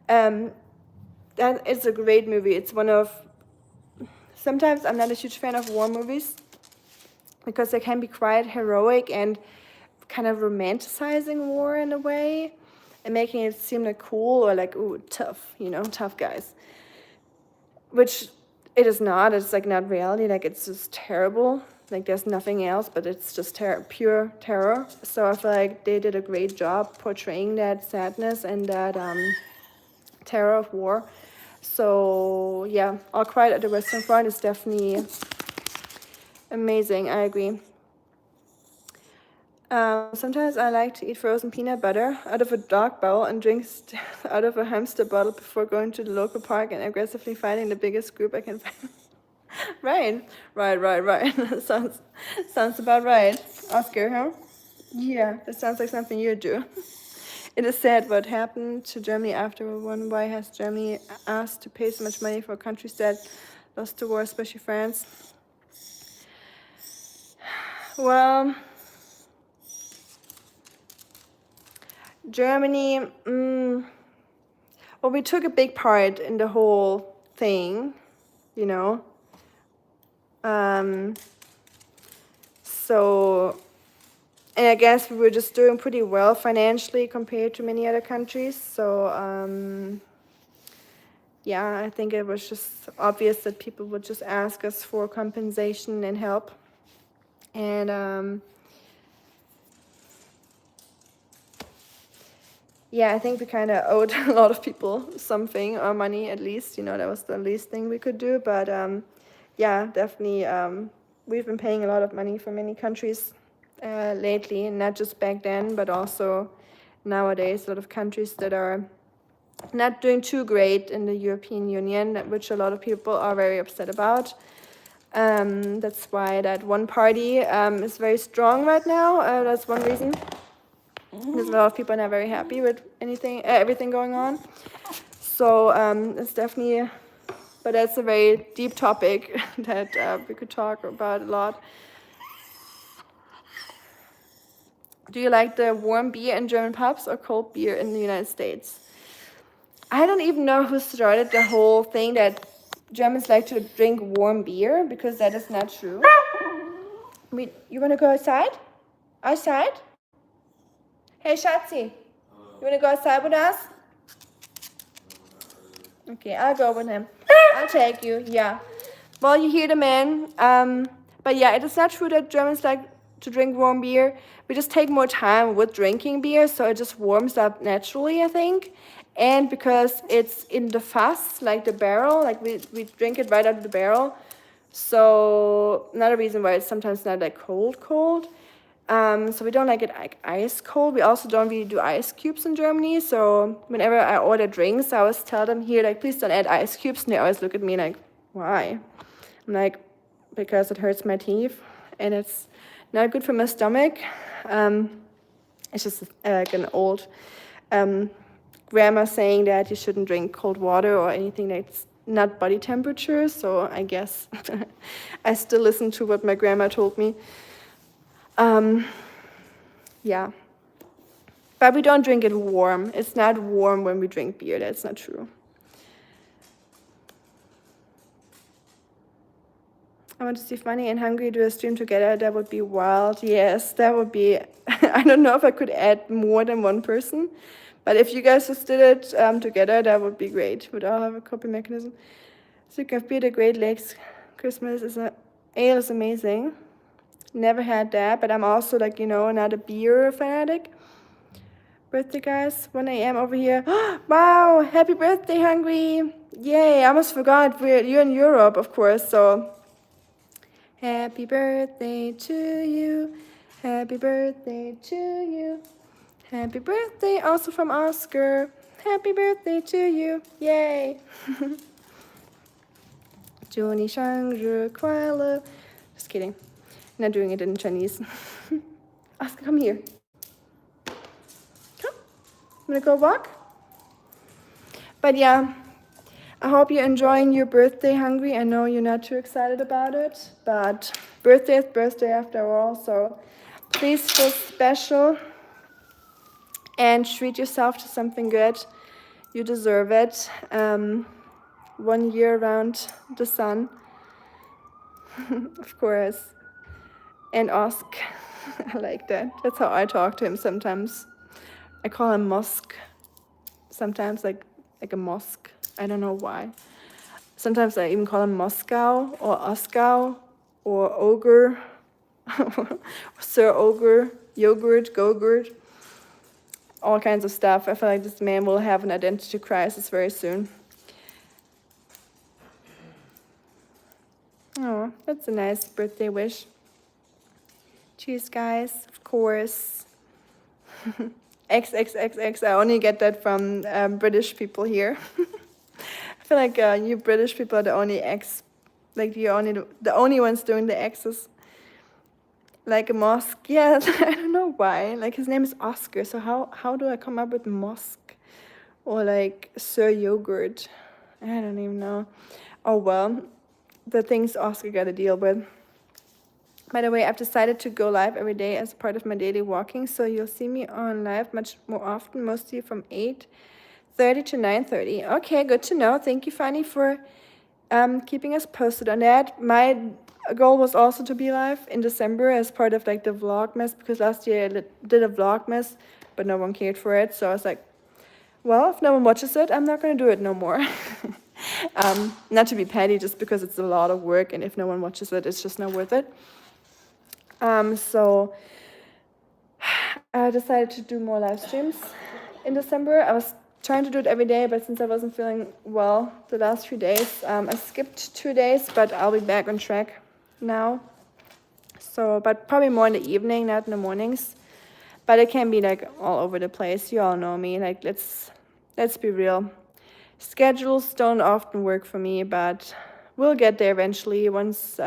That it's a great movie. It's one of... Sometimes I'm not a huge fan of war movies because they can be quite heroic and kind of romanticizing war in a way and making it seem like cool or like, ooh, tough, tough guys. Which it is not. It's like not reality. Like it's just terrible. Like there's nothing else, but it's just pure terror. So I feel like they did a great job portraying that sadness and that terror of war. So yeah, All Quiet at the Western Front is definitely amazing. I agree. Sometimes I like to eat frozen peanut butter out of a dog bowl and drink out of a hamster bottle before going to the local park and aggressively finding the biggest group I can find. Right. sounds about right. Oscar, huh? Yeah, that sounds like something you do. It is sad what happened to Germany after World War I. Why has Germany asked to pay so much money for countries that lost the war, especially France? Well, Germany, well, we took a big part in the whole thing, So, and I guess we were just doing pretty well financially compared to many other countries. So, yeah, I think it was just obvious that people would just ask us for compensation and help. And yeah, I think we kind of owed a lot of people something, or money at least. That was the least thing we could do. But yeah, definitely, we've been paying a lot of money for many countries lately, not just back then, but also nowadays. A lot of countries that are not doing too great in the European Union, which a lot of people are very upset about. That's why that one party is very strong right now. That's one reason. There's a lot of people not very happy with everything going on. So it's definitely, but that's a very deep topic that we could talk about a lot. Do you like the warm beer in German pubs or cold beer in the United States? I don't even know who started the whole thing that Germans like to drink warm beer, because that is not true. You want to go outside? Outside? Hey, Schatzi. You want to go outside with us? Okay, I'll go with him. I'll take you, yeah. Well, you hear the man. But yeah, it is not true that Germans like to drink warm beer. We just take more time with drinking beer, so it just warms up naturally, I think. And because it's in the fuss, like the barrel, like we drink it right out of the barrel. So another reason why it's sometimes not like cold. So we don't like it like ice cold. We also don't really do ice cubes in Germany. So whenever I order drinks, I always tell them here, like, please don't add ice cubes. And they always look at me like, why? I'm like, because it hurts my teeth and it's not good for my stomach. It's just like an old grandma saying that you shouldn't drink cold water or anything that's not body temperature. So I guess I still listen to what my grandma told me. Yeah. But we don't drink it warm. It's not warm when we drink beer. That's not true. I want to see Funny and Hungry do a stream together. That would be wild. Yes, that would be... I don't know if I could add more than one person. But if you guys just did it together, that would be great. Would all have a copy mechanism. So you can beer the Great Lakes. Christmas is ale is amazing. Never had that, but I'm also like, you know, not a beer fanatic. Birthday, guys, 1 a.m. over here. Wow, happy birthday, Hungry. Yay, I almost forgot. You're in Europe, of course, so... Happy birthday to you. Happy birthday to you. Happy birthday also from Oscar. Happy birthday to you. Yay. 祝你生日快乐. Just kidding. I'm not doing it in Chinese. Oscar, come here. Come. I'm gonna go walk. But yeah. I hope you're enjoying your birthday, Hungry. I know you're not too excited about it, but birthday is birthday after all, so please feel special and treat yourself to something good. You deserve it. 1 year around the sun, of course. And Osk, I like that. That's how I talk to him sometimes. I call him Mosk, sometimes like a mosque. I don't know why. Sometimes I even call him Moscow or Oskow or Ogre, Sir Ogre, Yogurt, Gogurt, all kinds of stuff. I feel like this man will have an identity crisis very soon. Oh, that's a nice birthday wish. Cheers, guys, of course. XXXX, I only get that from British people here. I feel like you British people are the only the only ones doing the X's. Like a mosque, yeah, I don't know why. Like his name is Oscar, so how do I come up with mosque? Or like Sir Yogurt? I don't even know. Oh well, the things Oscar got to deal with. By the way, I've decided to go live every day as part of my daily walking, so you'll see me on live much more often, mostly from 8:30 to 9:30. Okay, good to know. Thank you, Fanny, for keeping us posted on that. My goal was also to be live in December as part of like the Vlogmas, because last year I did a Vlogmas, but no one cared for it. So I was like, well, if no one watches it, I'm not going to do it no more. Not to be petty, just because it's a lot of work, and if no one watches it, it's just not worth it. So I decided to do more live streams in December. I was trying to do it every day, but since I wasn't feeling well the last few days, I skipped 2 days, but I'll be back on track now. So, but probably more in the evening, not in the mornings. But it can be like all over the place. You all know me. Like let's be real. Schedules don't often work for me, but we'll get there eventually once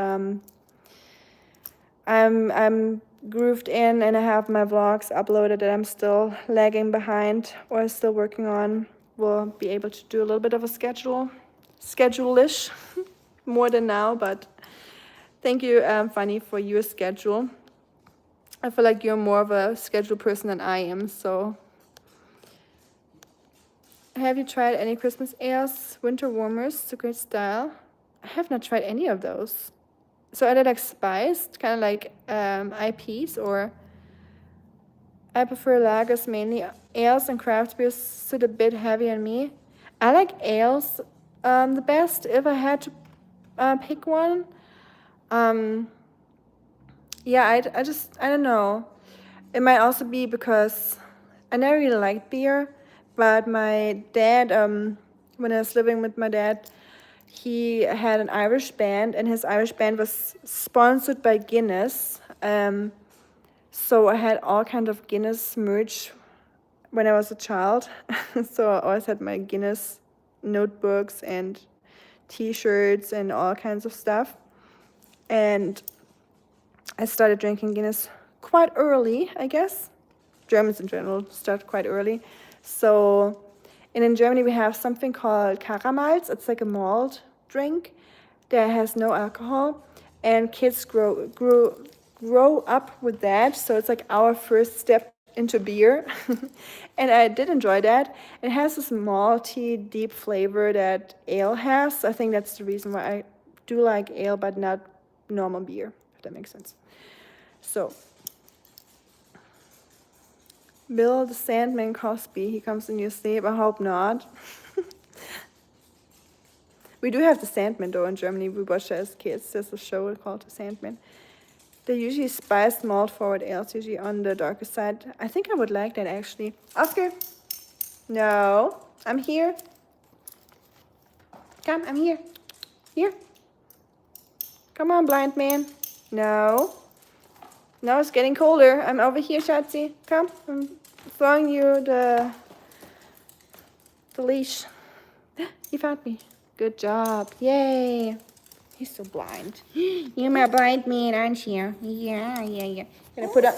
I'm grooved in and I have my vlogs uploaded that I'm still lagging behind or still working on. We'll be able to do a little bit of a schedule-ish, more than now, but thank you, Fanny, for your schedule. I feel like you're more of a scheduled person than I am, so. Have you tried any Christmas ales? Winter warmers, it's a great style. I have not tried any of those. So are they like spiced, kind of like IPs, or? I prefer lagers mainly. Ales and craft beers sit a bit heavy on me. I like ales the best if I had to pick one. Yeah, I don't know. It might also be because I never really liked beer, but my dad, when I was living with my dad, he had an Irish band, and his Irish band was sponsored by Guinness. So I had all kinds of Guinness merch when I was a child. So I always had my Guinness notebooks and T-shirts and all kinds of stuff. And I started drinking Guinness quite early, I guess. Germans in general start quite early. So, and in Germany we have something called Karamals. It's like a malt drink that has no alcohol, and kids grow up with that. So it's like our first step into beer. And I did enjoy that. It has this malty, deep flavor that ale has. I think that's the reason why I do like ale, but not normal beer, if that makes sense. So, Bill the Sandman Cosby, he comes in your sleep. I hope not. We do have the Sandman though in Germany. We watched it as kids. There's a show called The Sandman. They're usually spiced malt forward ales, usually on the darker side. I think I would like that actually. Oscar, no, I'm here. Come, I'm here. Here. Come on, blind man. No. No, it's getting colder. I'm over here, Schatzi. Come, I'm throwing you the leash. You found me. Good job. Yay. He's so blind. You're my blind man, aren't you? Yeah.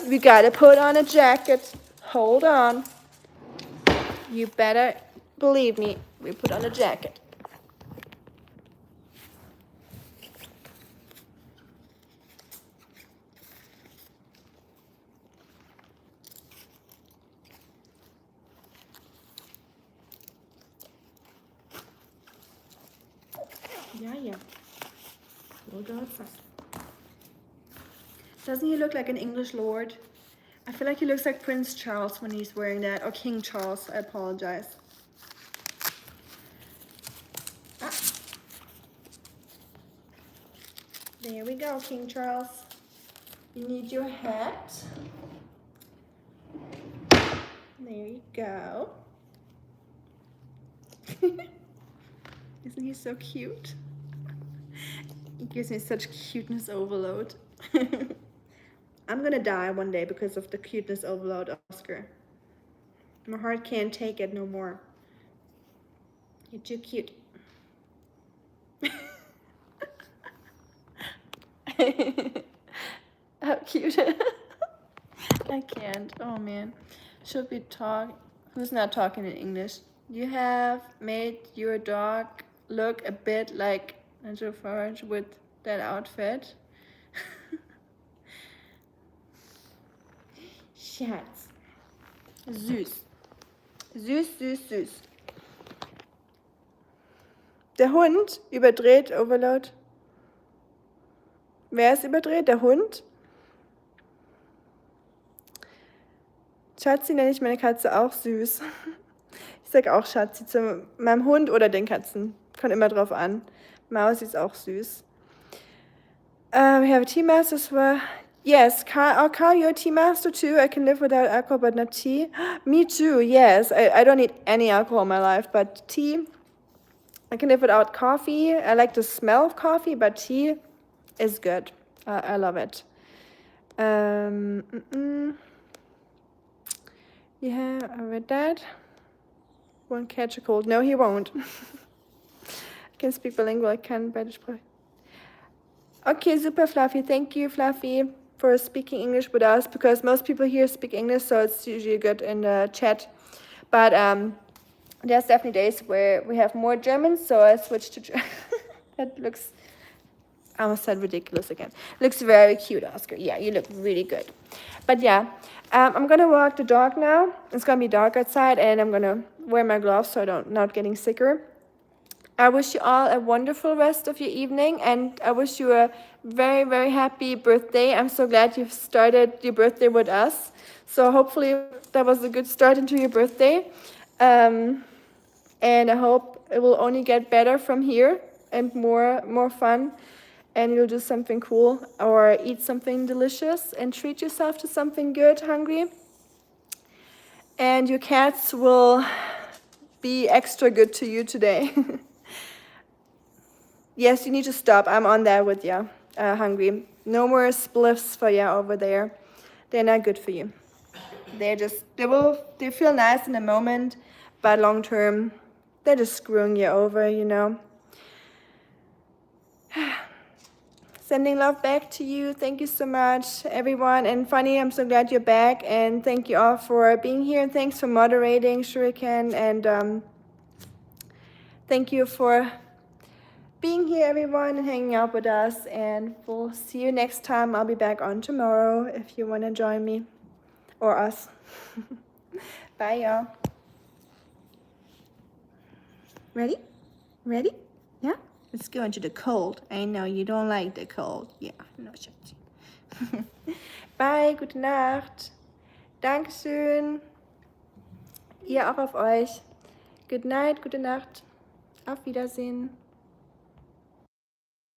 We gotta put on a jacket. Hold on. You better believe me. We put on a jacket. Yeah. We'll go outside. Doesn't he look like an English lord? I feel like he looks like Prince Charles when he's wearing that, or King Charles. I apologize. Ah. There we go, King Charles. You need your hat. There you go. Isn't he so cute? He gives me such cuteness overload. I'm gonna die one day because of the cuteness overload, Oscar. My heart can't take it no more. You're too cute. How cute. I can't. Oh man. Should we talk? Who's not talking in English? You have made your dog look a bit like Angel Forge with that outfit. Schatz. Süß. Süß. Der Hund überdreht, Overload. Wer ist überdreht? Der Hund? Schatzi nenne ich meine Katze auch süß. Ich sage auch Schatzi zu meinem Hund oder den Katzen. Kommt immer drauf an. Mausi ist auch süß. We have a tea master as well. Yes, Carl, you're a tea master too. I can live without alcohol, but not tea. Me too, yes. I don't need any alcohol in my life, but tea. I can live without coffee. I like the smell of coffee, but tea is good. I love it. Yeah, I read that. Won't catch a cold. No, he won't. I can speak bilingual. I can beide Sprache. Okay, super, Fluffy. Thank you, Fluffy, for speaking English with us, because most people here speak English, so it's usually good in the chat. But there's definitely days where we have more Germans, so I switched to German. That looks I almost said ridiculous again. Looks very cute, Oscar. Yeah, you look really good. But yeah, I'm gonna walk the dog now. It's gonna be dark outside, and I'm gonna wear my gloves so I don't not getting sicker. I wish you all a wonderful rest of your evening, and I wish you a very, very happy birthday. I'm so glad you've started your birthday with us. So hopefully that was a good start into your birthday. And I hope it will only get better from here and more fun. And you'll do something cool or eat something delicious and treat yourself to something good, hungry. And your cats will be extra good to you today. Yes, you need to stop. I'm on that with you, hungry. No more spliffs for you over there. They're not good for you. They feel nice in the moment, but long term, they're just screwing you over, you know. Sending love back to you. Thank you so much, everyone. And Funny, I'm so glad you're back. And thank you all for being here. And thanks for moderating, Shuriken. And thank you for being here, everyone, and hanging out with us. And we'll see you next time. I'll be back on tomorrow if you want to join me or us. Bye, y'all. Ready? Ready? Yeah? Let's go into the cold. I know you don't like the cold. Yeah, no shit. Bye, gute Nacht. Dankeschön. Ihr auch auf euch. Good night, gute Nacht. Auf Wiedersehen.